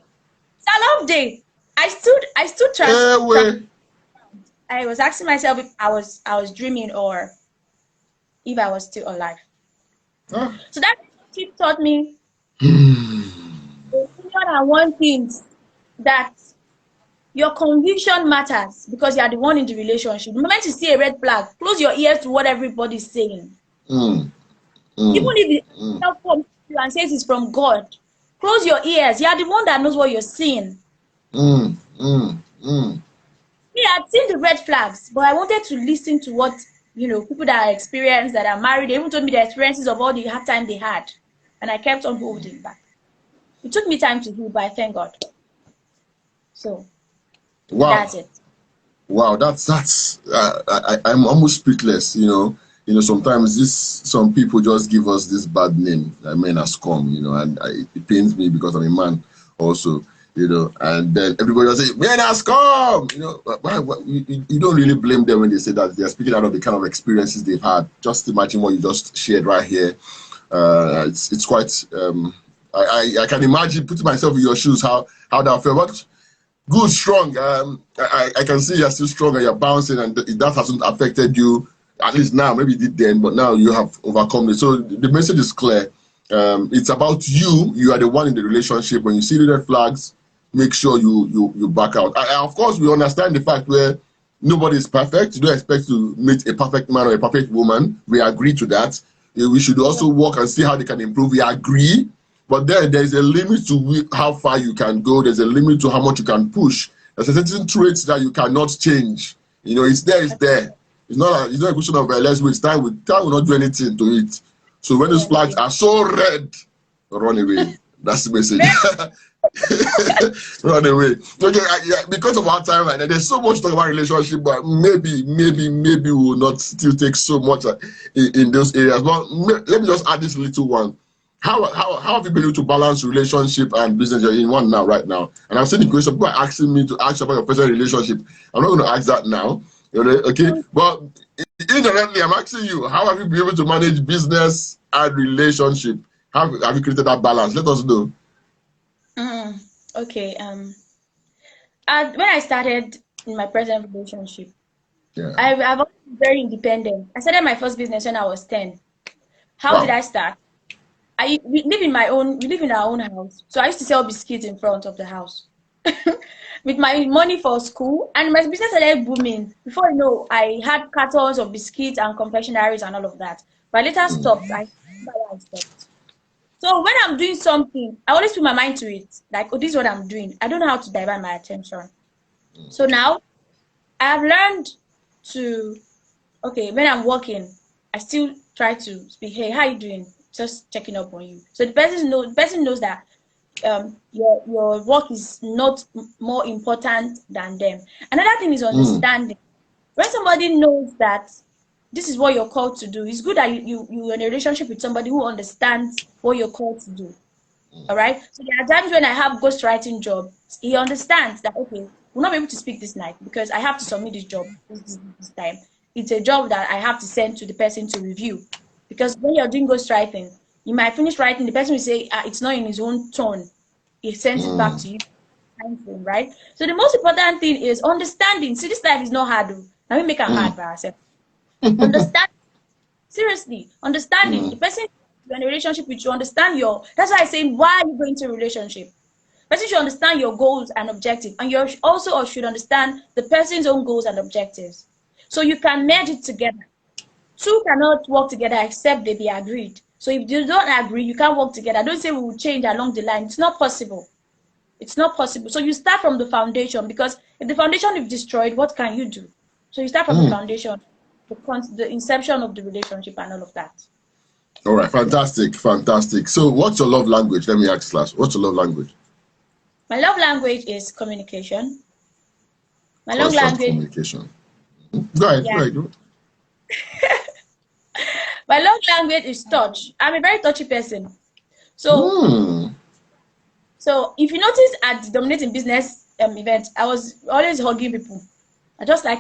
Salam day. I stood trying. I was asking myself if I was dreaming or if I was still alive. So that tip taught me one thing, that your conviction matters because you are the one in the relationship. The moment you see a red flag, close your ears to what everybody's saying. Even if it comes from you and says it's from God, close your ears. You are the one that knows what you're seeing. Me, I'd seen the red flags, but I wanted to listen to what people that are experienced, that are married. They even told me the experiences of all the hard time they had, and I kept on holding back. It took me time to heal, but I thank God. So, wow, that's it. Wow, that's I'm almost speechless. Sometimes some people just give us this bad name that men has come. And it pains me because I'm a man also. And then everybody will say, men has come. You don't really blame them when they say that. They're speaking out of the kind of experiences they've had. Just imagine what you just shared right here. It's quite I can imagine putting myself in your shoes how that felt. But good, strong. I can see you're still strong and you're bouncing, and that hasn't affected you. At least now, maybe it did then, but now you have overcome it. So the message is clear. It's about you. You are the one in the relationship. When you see the red flags, make sure you back out. Of course, we understand the fact where nobody is perfect. You don't expect to meet a perfect man or a perfect woman. We agree to that. We should also work and see how they can improve. We agree. But then there's a limit to how far you can go. There's a limit to how much you can push. There's a certain traits that you cannot change. You know, it's there, it's there. It's not a question of let's waste time. Time will not do anything to it. So when those flags are so red, run away. That's the message. Run away. Okay, because of our time, and there's so much to talk about relationship, but maybe we will not still take so much in those areas. But let me just add this little one. How have you been able to balance relationship and business? You're in one now, right now. And I've seen the question, people are asking me to ask about your personal relationship. I'm not going to ask that now. Okay, but indirectly, I'm asking you, how have you been able to manage business and relationship? Have you created that balance? Let us know. Okay. When I started in my present relationship, I've always been very independent. I started my first business when I was 10. How did I start? We live in our own house. So I used to sell biscuits in front of the house. With my money for school, and my business started booming. Before you know, I had cartons of biscuits and confectionaries and all of that. But I later stopped. I stopped. So when I'm doing something, I always put my mind to it. Like, oh, this is what I'm doing. I don't know how to divert my attention. So now I have learned to, okay, when I'm working, I still try to speak, hey, how you doing? Just checking up on you. So the person knows that your work is not more important than them. Another thing is understanding. When somebody knows that this is what you're called to do, it's good that you're in a relationship with somebody who understands what you're called to do. All right. So there are times when I have ghostwriting job, he understands that, okay, we'll not be able to speak this night because I have to submit this job this time. It's a job that I have to send to the person to review. Because when you're doing ghostwriting, you might finish writing, the person will say it's not in his own tone. He sends it back to you, right? So the most important thing is understanding. See, this life is not hard. Now we make it hard by ourselves. Understand. Seriously, understanding. The person you're in a relationship with, you understand that's why I say, why are you going to a relationship? The person should understand your goals and objectives, and you also should understand the person's own goals and objectives. So you can merge it together. Two cannot work together except they be agreed. So if you don't agree, you can't work together. Don't say we will change along the line. It's not possible. It's not possible. So you start from the foundation, because if the foundation is destroyed, what can you do? So you start from the foundation, the inception of the relationship and all of that. All right, fantastic. So what's your love language? Let me ask class. What's your love language? My love language is communication. My love language. Communication. Go ahead. My love language is touch. I'm a very touchy person. So, so if you notice at the Dominating Business event, I was always hugging people. I just like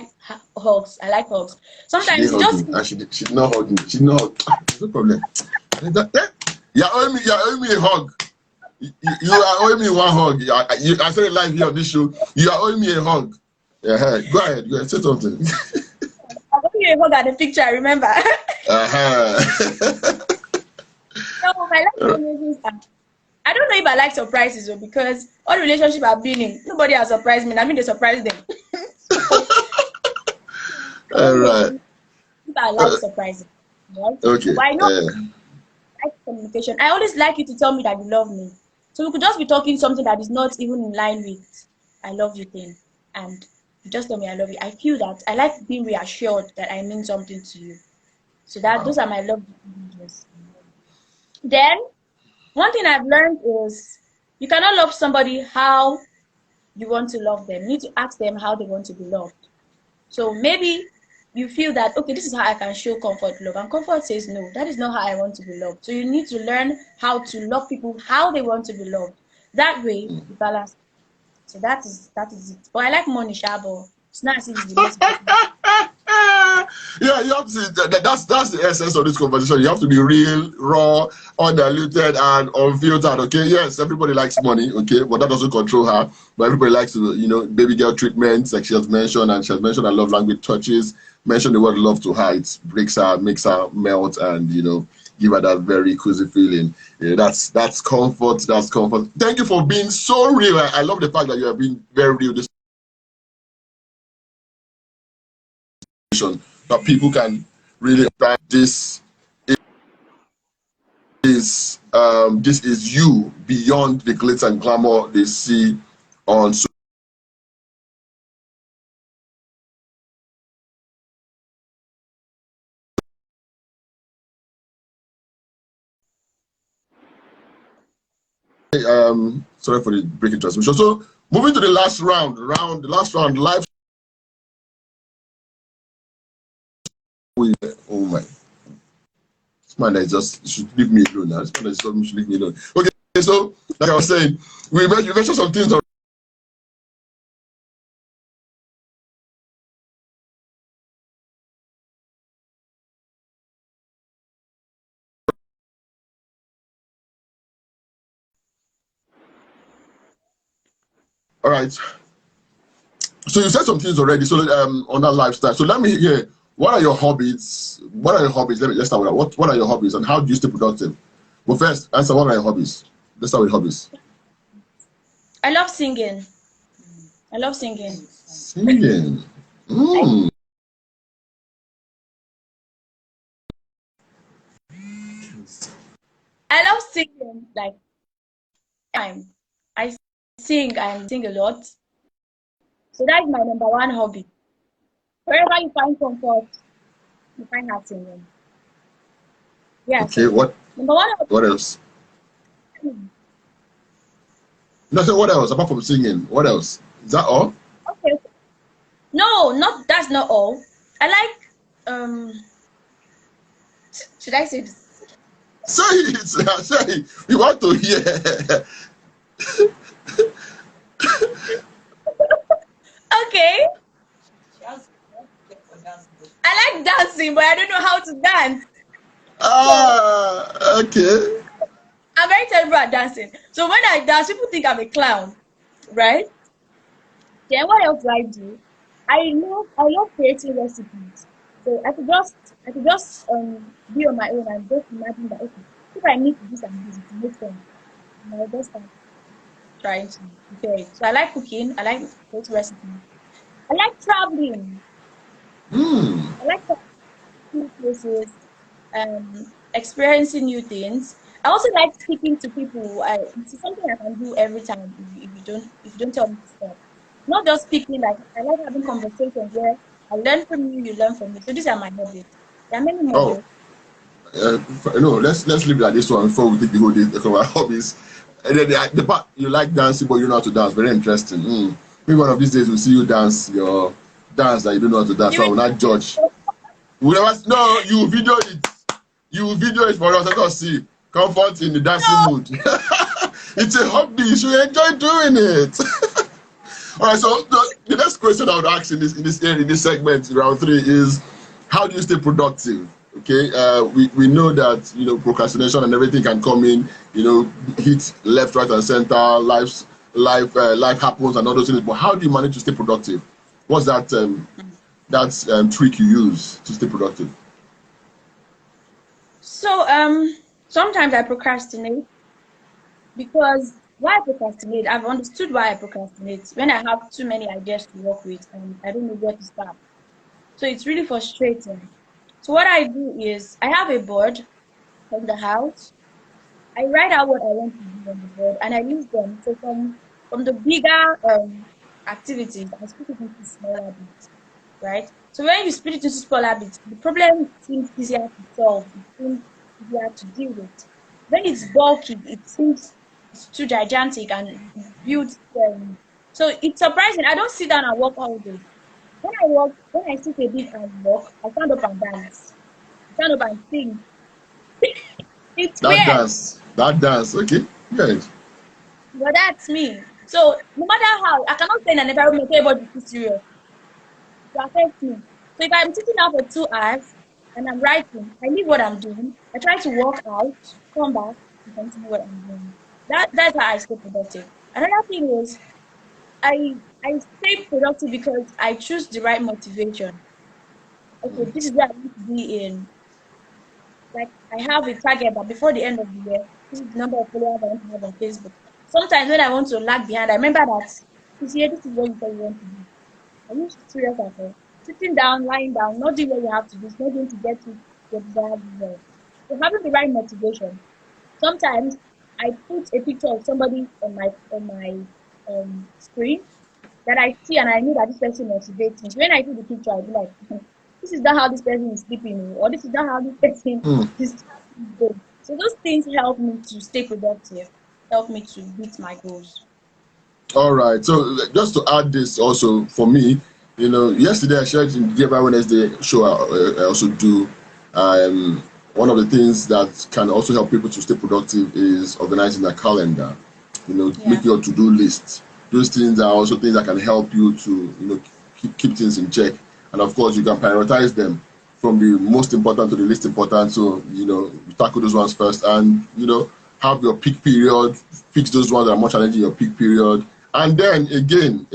hugs. I like hugs. Sometimes she's not hugging. She's not. No problem. You're owing me a hug. You are owing me one hug. I said it live here on this show. You are owing me a hug. Yeah, go ahead. Say something. I'm owing you a hug at the picture. I remember. So my love language, I don't know if I like surprises, though, because all relationships I've been in, nobody has surprised me. I mean, they surprise them. All right. I like surprises. Right? Okay. But I know I like communication. I always like you to tell me that you love me. So we could just be talking something that is not even in line with I love you thing, and you just tell me I love you. I feel that I like being reassured that I mean something to you. So those are my love languages. Then one thing I've learned is you cannot love somebody how you want to love them. You need to ask them how they want to be loved. So maybe you feel that, okay, this is how I can show comfort, love. And comfort says, no, that is not how I want to be loved. So you need to learn how to love people how they want to be loved. That way, you balance. So that is it. But I like money, Shabo. It's not as easy. Yeah, you have to. That's the essence of this conversation. You have to be real, raw, undiluted, and unfiltered. Okay, yes, everybody likes money. Okay, but that doesn't control her. But everybody likes to, baby girl treatments, like she has mentioned, and she has mentioned her love language touches. Mention the word love to her. It breaks her, makes her melt, and give her that very cozy feeling. That's comfort. That's comfort. Thank you for being so real. I love the fact that you have been very real. This that people can really understand this is you beyond the glitz and glamour they see on sorry for the breaking transmission. So moving to the last round, live with oh my this man that just should leave me alone now. This man that should leave me alone. Okay, so like I was saying, we mentioned some things. All right. So you said some things already. So on that lifestyle. So let me hear. What are your hobbies? Let's start with that. What are your hobbies and how do you stay productive? Well, first answer. What are your hobbies? Let's start with hobbies. I love singing. I love singing. Singing. Mm. I love singing. Like I sing and sing a lot. So that's my number one hobby. Wherever you find comfort, you find that singing. Yeah. Okay. So What? number one hobby. What else? No. So what else apart from singing? What else? Is that all? Okay. No, not that's not all. I like should I say this? Say it. Say it. We want to hear. Okay. I like dancing, but I don't know how to dance. Okay. I'm very terrible at dancing. So when I dance, people think I'm a clown, right? Then what else do I do? I love creating recipes. So I could just be on my own and just imagine that okay, if I need to do some this, it will make sense. And I'll just start trying to prepare it. So I like cooking, I like creating recipes. I like traveling. Hmm. I like new places, experiencing new things. I also like speaking to people. It's something I can do every time if you don't tell me to stop. Not just speaking, like I like having conversations where I learn from you, you learn from me. So these are my hobbies. There are many more Oh. though. No, let's leave it at this one before we take the whole day of our hobbies. And then the part you like dancing, but you know how to dance. Very interesting. Maybe one of these days we'll see you dance your dance that you don't know how to dance. You So I will not judge. We never. No, you video it. You video it for us. Let us see. Comfort in the dancing know, mood. It's a hobby. You should enjoy doing it. All right. So the next question I would ask in this segment, round three, is how do you stay productive? Okay. We know that procrastination and everything can come in. Hit left, right, and center. Life happens and all those things. But how do you manage to stay productive? What's that trick you use to stay productive? so sometimes I procrastinate because why I procrastinate? I've understood why I procrastinate when I have too many ideas to work with and I don't know where to start. So it's really frustrating. So what I do is I have a board from the house. I write out what I want to do on the board and I list them. So from the bigger activities, I split it into smaller bits, right? So when you split it into smaller bits, the problem seems easier to solve. It seems easier to deal with. When it's bulky, it seems it's too gigantic and builds. So it's surprising. I don't sit down and work all day. When I sit a bit and work, I stand up and dance. I stand up and sing. It's weird, That dance. Okay, good. but that's me. So no matter how, I cannot stay in an environment where everybody is serious. It affects me. So if I'm sitting down for 2 hours and I'm writing, I leave what I'm doing. I try to walk out, come back, and continue what I'm doing. That's how I stay productive. Another thing is I stay productive because I choose the right motivation. Okay, this is where I want to be in. Like I have a target that before the end of the year, this is the number of followers I want to have on Facebook. Sometimes when I want to lag behind, I remember that this year this is what you said you want to do. Are you serious at all? Sitting down, lying down, not doing what you have to do, is not going to get you the desired result. So having the right motivation. Sometimes I put a picture of somebody on my screen that I see and I know that this person motivates me. So when I see the picture, I'll be like, this is not how this person is sleeping, or this is not how this person Mm. is going. So those things help me to stay productive, help me to meet my goals. All right. So just to add this also for me, yesterday I shared in the Every Wednesday show. I also do. One of the things that can also help people to stay productive is organizing their calendar. Yeah. Make your to-do list. Those things are also things that can help you to keep things in check. And of course, you can prioritize them from the most important to the least important. So you tackle those ones first, and have your peak period. Fix those ones that are more challenging in your peak period. And then again,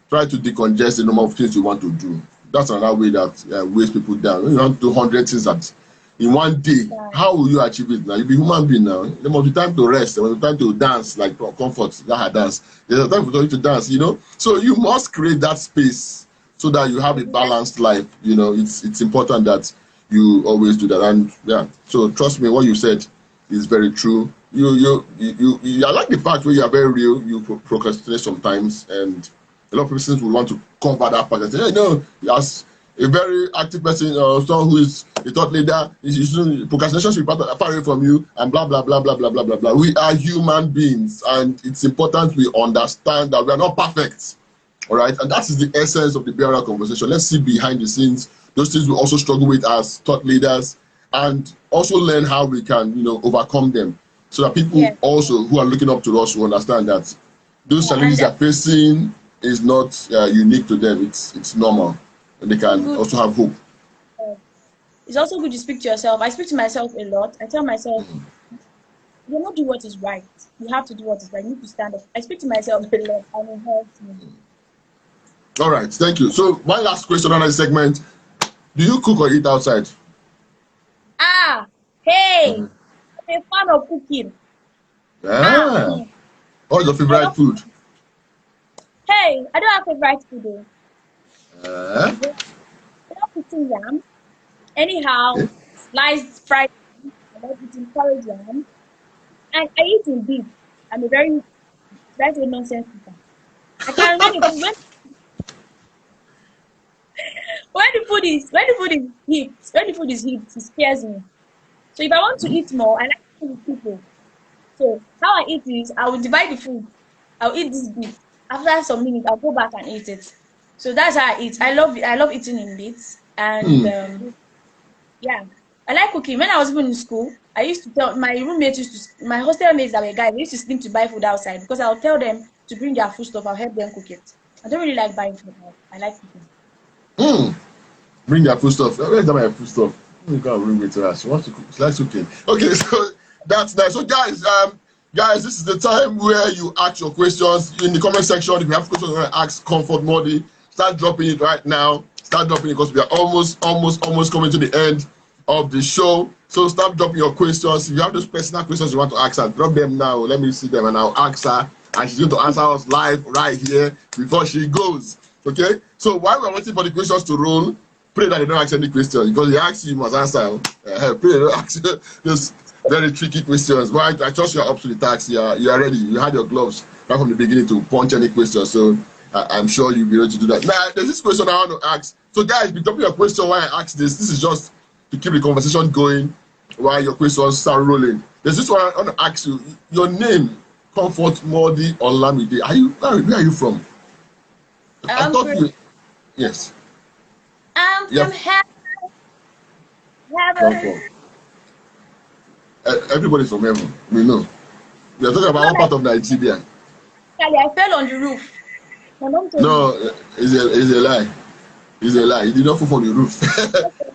try to decongest the number of things you want to do. That's another way that weighs people down. When you want to do 100 things in one day, Yeah. how will you achieve it now? You'll be human being now. There must be time to rest. There must be time to dance, like comfort, that dance. There's a time for you to dance, So you must create that space so that you have a balanced life. It's important that you always do that. And yeah, so trust me, what you said is very true. I like the fact where you are very real. You procrastinate sometimes, and a lot of persons will want to cover that part and say, hey, no, as a very active person or someone who is a thought leader, procrastination should be far away from you, and blah blah blah blah blah blah blah blah. We are human beings, and it's important we understand that we are not perfect. All right, and that is the essence of the BRL conversation. Let's see behind the scenes those things we also struggle with as thought leaders, and also learn how we can overcome them, so that people also who are looking up to us will understand that those challenges they're facing is not unique to them. It's normal, and they can also have hope. It's also good to speak to yourself. I speak to myself a lot. I tell myself, you're not doing what is right. You have to do what is right. You need to stand up. I speak to myself a lot, and it helps me. All right, thank you. So one last question on this segment: do you cook or eat outside? Hey, I'm a fan of cooking. What's your favorite food? Hey, I don't have favorite food though. Uh, I love eating yam. Anyhow, sliced fried yam. I love eating porridge yam. And I eat in beef. I'm a very nonsense eater. I can when the food is heat, it scares me. So if I want to eat more, I like to eat with people. So how I eat is I will divide the food. I'll eat this bit. After some minutes, I'll go back and eat it. So that's how I eat. I love eating in bits. And yeah, I like cooking. When I was even in school, I used to tell my roommates my hostel mates that were guys, they used to sleep to buy food outside because I'll tell them to bring their food stuff. I'll help them cook it. I don't really like buying food. I like cooking. Bring their food stuff. Where's my food stuff? You can't bring it to us. She wants to cook. She likes cooking. Okay, so that's nice. So guys, this is the time where you ask your questions in the comment section. If you have questions you want to ask Comfort Mordi, start dropping it right now. Start dropping it because we are almost coming to the end of the show. So start dropping your questions. If you have those personal questions you want to ask her, drop them now. Let me see them and I'll ask her. And she's going to answer us live right here before she goes. Okay? So while we're waiting for the questions to roll, pray that they don't ask any questions because they ask you must answer. Pray they don't ask those very tricky questions. But I trust you're up to the task. You are ready. You had your gloves right from the beginning to punch any questions. So I'm sure you'll be ready to do that. Now, there's this question I want to ask. So guys, be dropping your question while I ask this. This is just to keep the conversation going while your questions start rolling. There's this one I want to ask you. Your name, Comfort Mordi Olamide. Where are you from? I thought you. Yes. I'm from heaven. Everybody's from heaven. We know. We are talking about one part of Nigeria. I fell on the roof. My mom told me. No, it's a lie. It's a lie. You did not fall from the roof.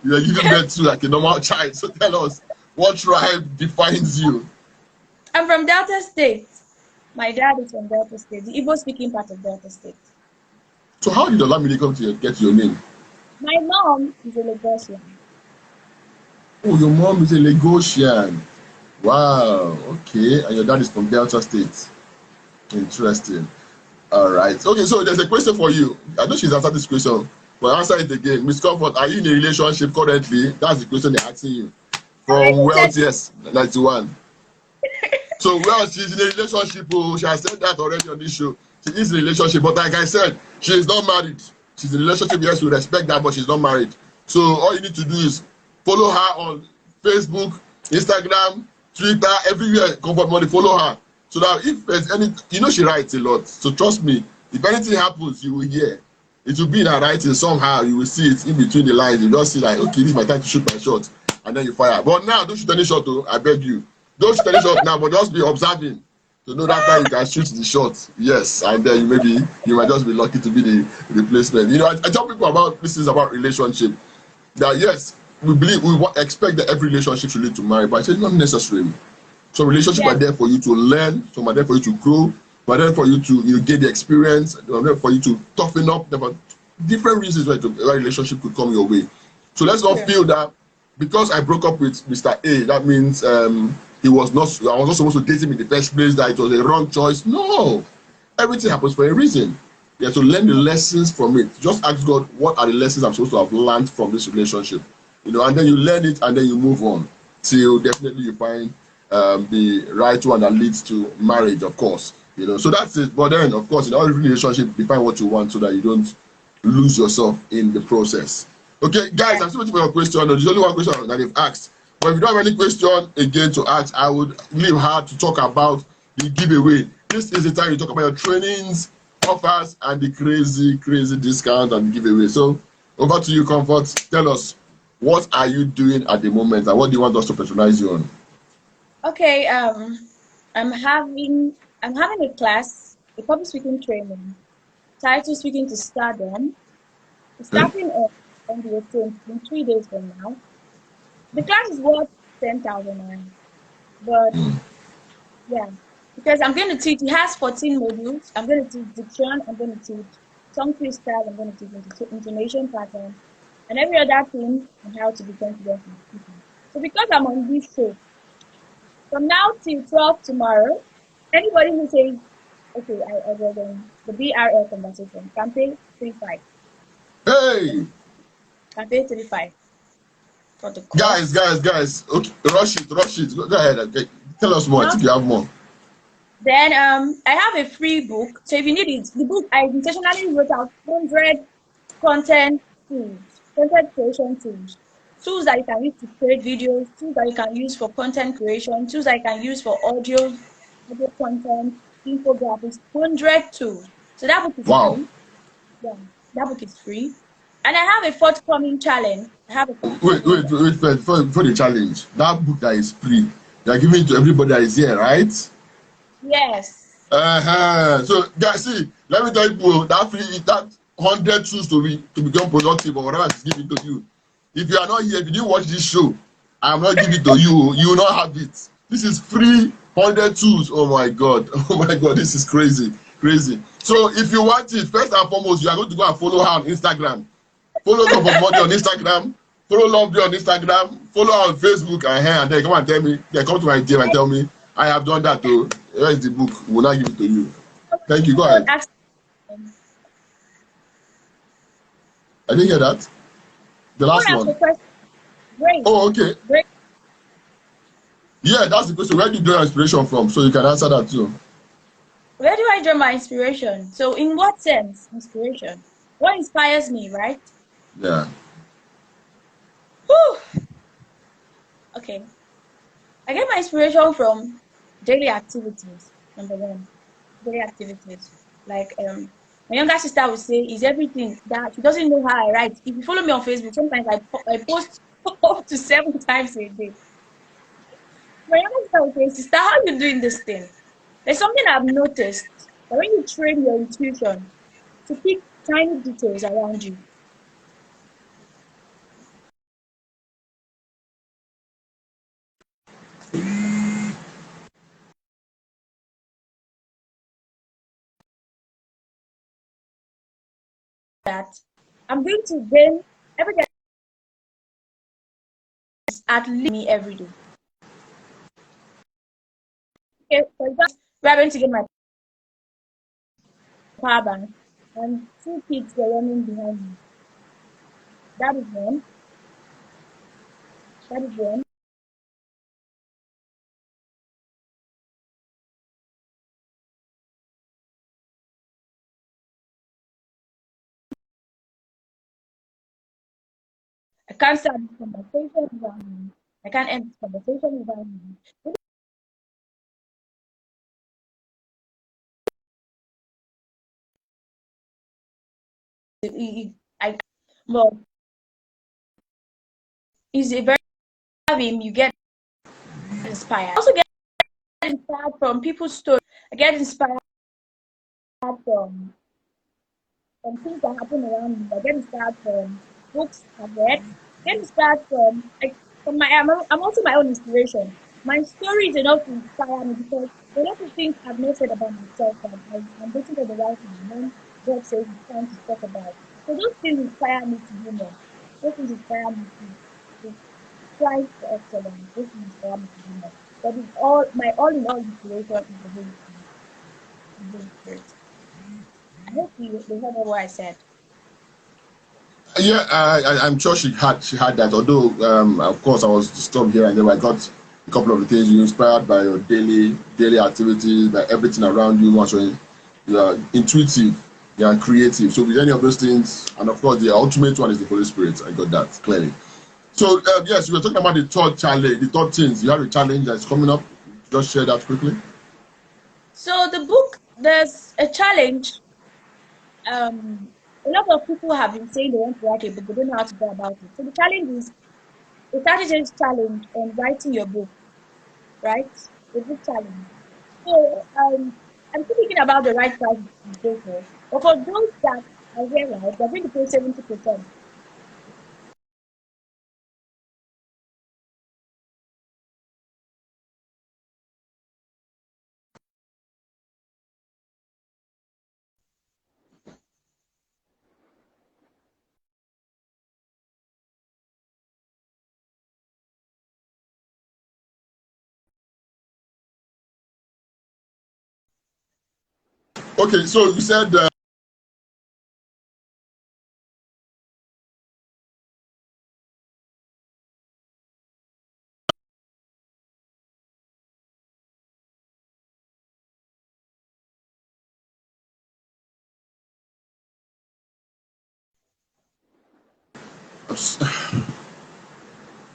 You are giving birth to like a normal child. So tell us, what tribe defines you? I'm from Delta State. My dad is from Delta State, the Igbo speaking part of Delta State. So how did Olamide come to get your name? My mom is a Lagosian. Oh, your mom is a Lagosian. Wow. Okay. And your dad is from Delta State. Interesting. All right. Okay, so there's a question for you. I know she's answered this question, but answer it again. Miss Comfort, are you in a relationship currently? That's the question they're asking you. From Wealth, yes, 91. So, well, she's in a relationship. Oh, she has said that already on this show. She is in a relationship, but like I said, she is not married. She's in a relationship. Yes, we respect that, but she's not married. So, all you need to do is follow her on Facebook, Instagram, Twitter, everywhere. Comfort Money, follow her. So that if there's any, you know, she writes a lot. So trust me, if anything happens, you will hear. It will be in her writing somehow. You will see it in between the lines. You just see like, okay, this is my time to shoot my shot, and then you fire. But now, don't shoot any shot, though. I beg you. Don't shoot any shot now, but just be observing to know that time you can shoot the shot. Yes, and then you might just be lucky to be the replacement. You know, I tell people about this is about relationship. That yes, we expect that every relationship should lead to marriage, but it's not necessarily. So relationships are there for you to learn, some are there for you to grow, but there for you to get the experience, there for you to toughen up. There are different reasons why a relationship could come your way. So let's not feel that because I broke up with Mr. A, that means I was not supposed to date him in the first place, that it was a wrong choice. No, everything happens for a reason. You have to learn the lessons from it. Just ask God, what are the lessons I'm supposed to have learned from this relationship? You know, and then you learn it and then you move on till definitely you find the right one that leads to marriage, of course. You know, so that's it. But then, of course, in every relationship, define what you want so that you don't lose yourself in the process. Okay, guys, I'm still waiting for your question. There's only one question that they've asked. But if you don't have any question again to ask, I would leave her to talk about the giveaway. This is the time you talk about your trainings, offers, and the crazy discount and giveaway. So over to you, Comfort. Tell us, what are you doing at the moment and what do you want us to patronize you on? Okay, I'm having a class, a public speaking training, titled Speaking to Stardom. Starting on the 18th, in 3 days from now. The class is worth 10,000 but yeah, because I'm going to teach. It has 14 modules. I'm going to teach diction. I'm going to teach tongue twister. I'm going to teach intonation pattern, and every other thing on how to be confident in speaking. So because I'm on this show, from now till 12 tomorrow, anybody who says, okay, I was on the BRL conversation, can pay 35. Hey! Can pay 35 for the course. Guys. Okay, rush it. Go ahead. Okay. Tell us more. I think you have more. Then I have a free book. So if you need it, the book I intentionally wrote out 100 content tools, content creation tools. Tools that you can use to create videos, tools that you can use for content creation, tools that you can use for audio content, infographics, 100 tools. So that book is free. Yeah, that book is free. And I have a forthcoming challenge. Wait, for the challenge. That book that is free, you are giving it to everybody that is here, right? Yes. So guys, see, let me tell you, that 100 tools to become productive or whatever is given to you. If you are not here, if you didn't watch this show, I am not giving it to you. You will not have it. This is free 100 tools. Oh my God. This is crazy. So if you want it, first and foremost, you are going to go and follow her on Instagram. Follow Mordi on Instagram. Follow Lovely on Instagram. Follow her on Facebook and then come and tell me. They come to my DM and tell me, I have done that too. Where is the book? We'll not give it to you. Thank you. Go ahead. I didn't hear that. The last one. Oh, okay. Yeah, that's the question. Where do you draw your inspiration from? So you can answer that too. Where do I draw my inspiration? So in what sense, inspiration? What inspires me, right? Yeah. Whew. Okay. I get my inspiration from daily activities. Number one, daily activities. Like my younger sister would say, is everything that she doesn't know how I write. If you follow me on Facebook, sometimes I post up to 7 times a day. My younger sister would say, sister, how are you doing this thing? There's something I've noticed that when you train your intuition to pick tiny details around you, that I'm going to gain every day at least me every day. Okay, for example, we're going to get my power bank and 2 kids were running behind me. That is one. That is one. I can't start this conversation without him. I can't end this conversation without him. I well, is a very him. You get inspired. I also get inspired from people's stories. I get inspired from things that happen around me. I get inspired from books I've read. I get inspired from my. I'm also my own inspiration. My story is enough to inspire me because a lot of things I've not said about myself that I'm waiting for the right time when God says it's time to talk about. So those things inspire me to do more. Those things inspire me to strive for excellence. Those things inspire me to do more. But it's all in all inspiration is the Holy Spirit. The Holy Spirit. I hope you heard what I said. Yeah, I'm sure she had that. Although, of course, I was disturbed here and there. I got a couple of the things you inspired by your daily activities, by everything around you. Once you are intuitive, you are creative. So with any of those things, and of course, the ultimate one is the Holy Spirit. I got that clearly. So yes, we were talking about the third challenge, the third things. You have a challenge that's coming up. Just share that quickly. So the book, there's a challenge. A lot of people have been saying they want to write a book, they don't know how to go about it. So the challenge is a 30 days challenge on writing your book, right? A book challenge. So I'm still thinking about the right price to go for. But for those that are here, right, they're going to pay 70%. Okay, so you said.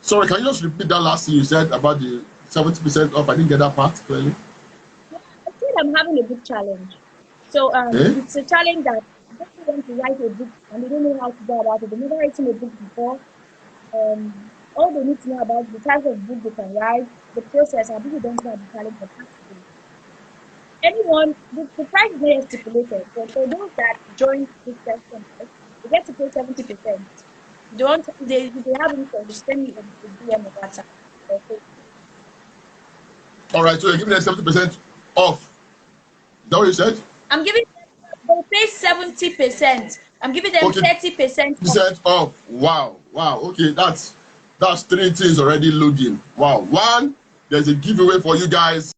Sorry, can you just repeat that last thing you said about the 70% off? I didn't get that part clearly. Yeah, I feel I'm having a book challenge. So Eh? it's a challenge that people want to write a book and they don't know how to go about it. They've never written a book before. All they need to know about the type of book they can write, the process, and people don't know the challenge of practice. Anyone, the price is not stipulated, but for those that join this session, right, they get to pay 70%. Don't they have any questions? Send me a DM or WhatsApp. Okay. All right, so you're giving them 70% off. Is that what you said? I'm giving they pay 70%. I'm giving them Okay, 30% off. percent off. Wow, wow. Okay, that's three things already loading. Wow. One, there's a giveaway for you guys.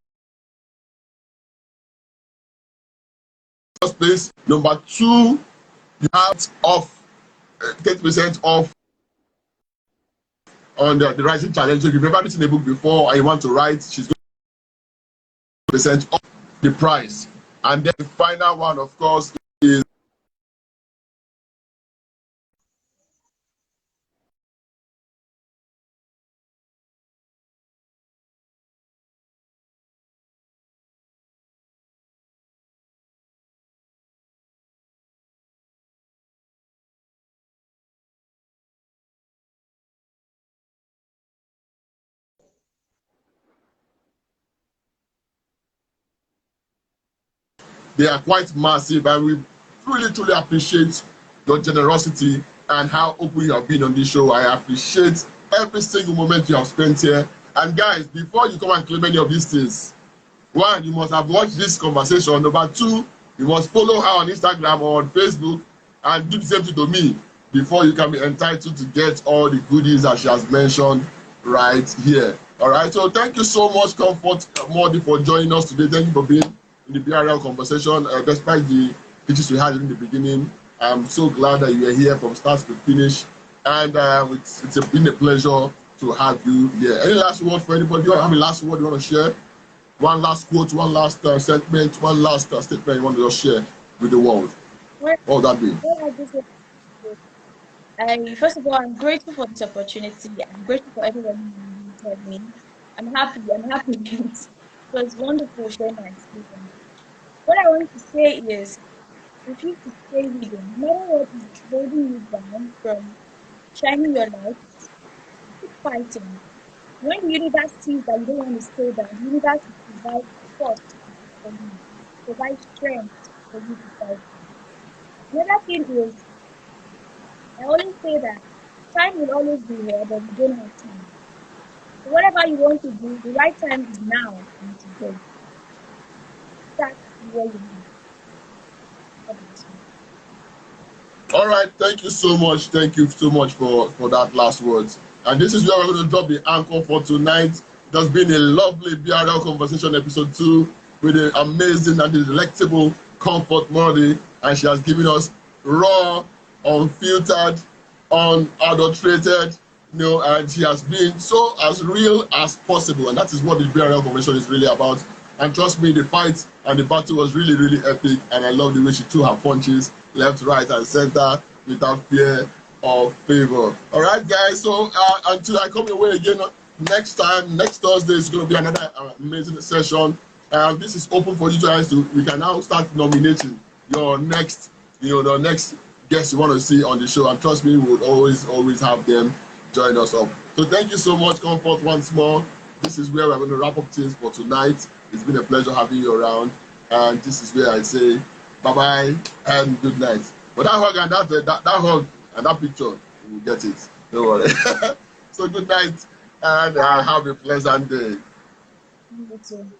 First place. Number two, you have off 30% off on the writing challenge. So if you've never written a book before and you want to write, she's going to percent off the price. And then the final one, of course, is they are quite massive, and we really truly appreciate your generosity and how open you have been on this show. I appreciate every single moment you have spent here. And guys, before you come and claim any of these things, one, you must have watched this conversation. Number two, you must follow her on Instagram or on Facebook and do the same thing to me before you can be entitled to get all the goodies that she has mentioned right here. All right, so thank you so much, Comfort Mordi, for joining us today. Thank you for being in the BRL conversation, despite the issues we had in the beginning. I'm so glad that you are here from start to finish, and it's been a pleasure to have you here. Any last word for anybody? Do you have a last word you want to share? One last quote, one last sentiment, one last statement you want to just share with the world? What would that be? First of all, I'm grateful for this opportunity. I'm grateful for everyone who invited me. I'm happy. It was wonderful sharing my experience. What I want to say is, refuse to stay hidden. No matter what is holding you down from shining your light, keep fighting. When the universe sees that you don't want to stay down, the universe will provide force for you, provide strength for you to fight. Another thing is, I always say that time will always be here, but we don't have time. So whatever you want to do, the right time is now and today. Start where you are. All right, thank you so much. Thank you so much for that last words. And this is where we're going to drop the anchor for tonight. It has been a lovely BRL Conversation episode 2 with the amazing and the delectable Comfort Mordi, and she has given us raw, unfiltered, unadulterated, and she has been so as real as possible, and that is what the BRL Conversation is really about. And trust me, the fight and the battle was really, really epic, and I love the way she threw her punches left, right, and center without fear or favor. All right, guys, so until I come your way again next Thursday is going to be another amazing session. This is open for you guys we can now start nominating your next, the next guest you want to see on the show, and trust me, we will always have them join us up. So thank you so much, Comfort, once more. This is where we're going to wrap up things for tonight. It's been a pleasure having you around, and this is where I say bye-bye and good night. But that hug and that hug and that picture, you will get it. Don't worry. So good night, and have a pleasant day. You too.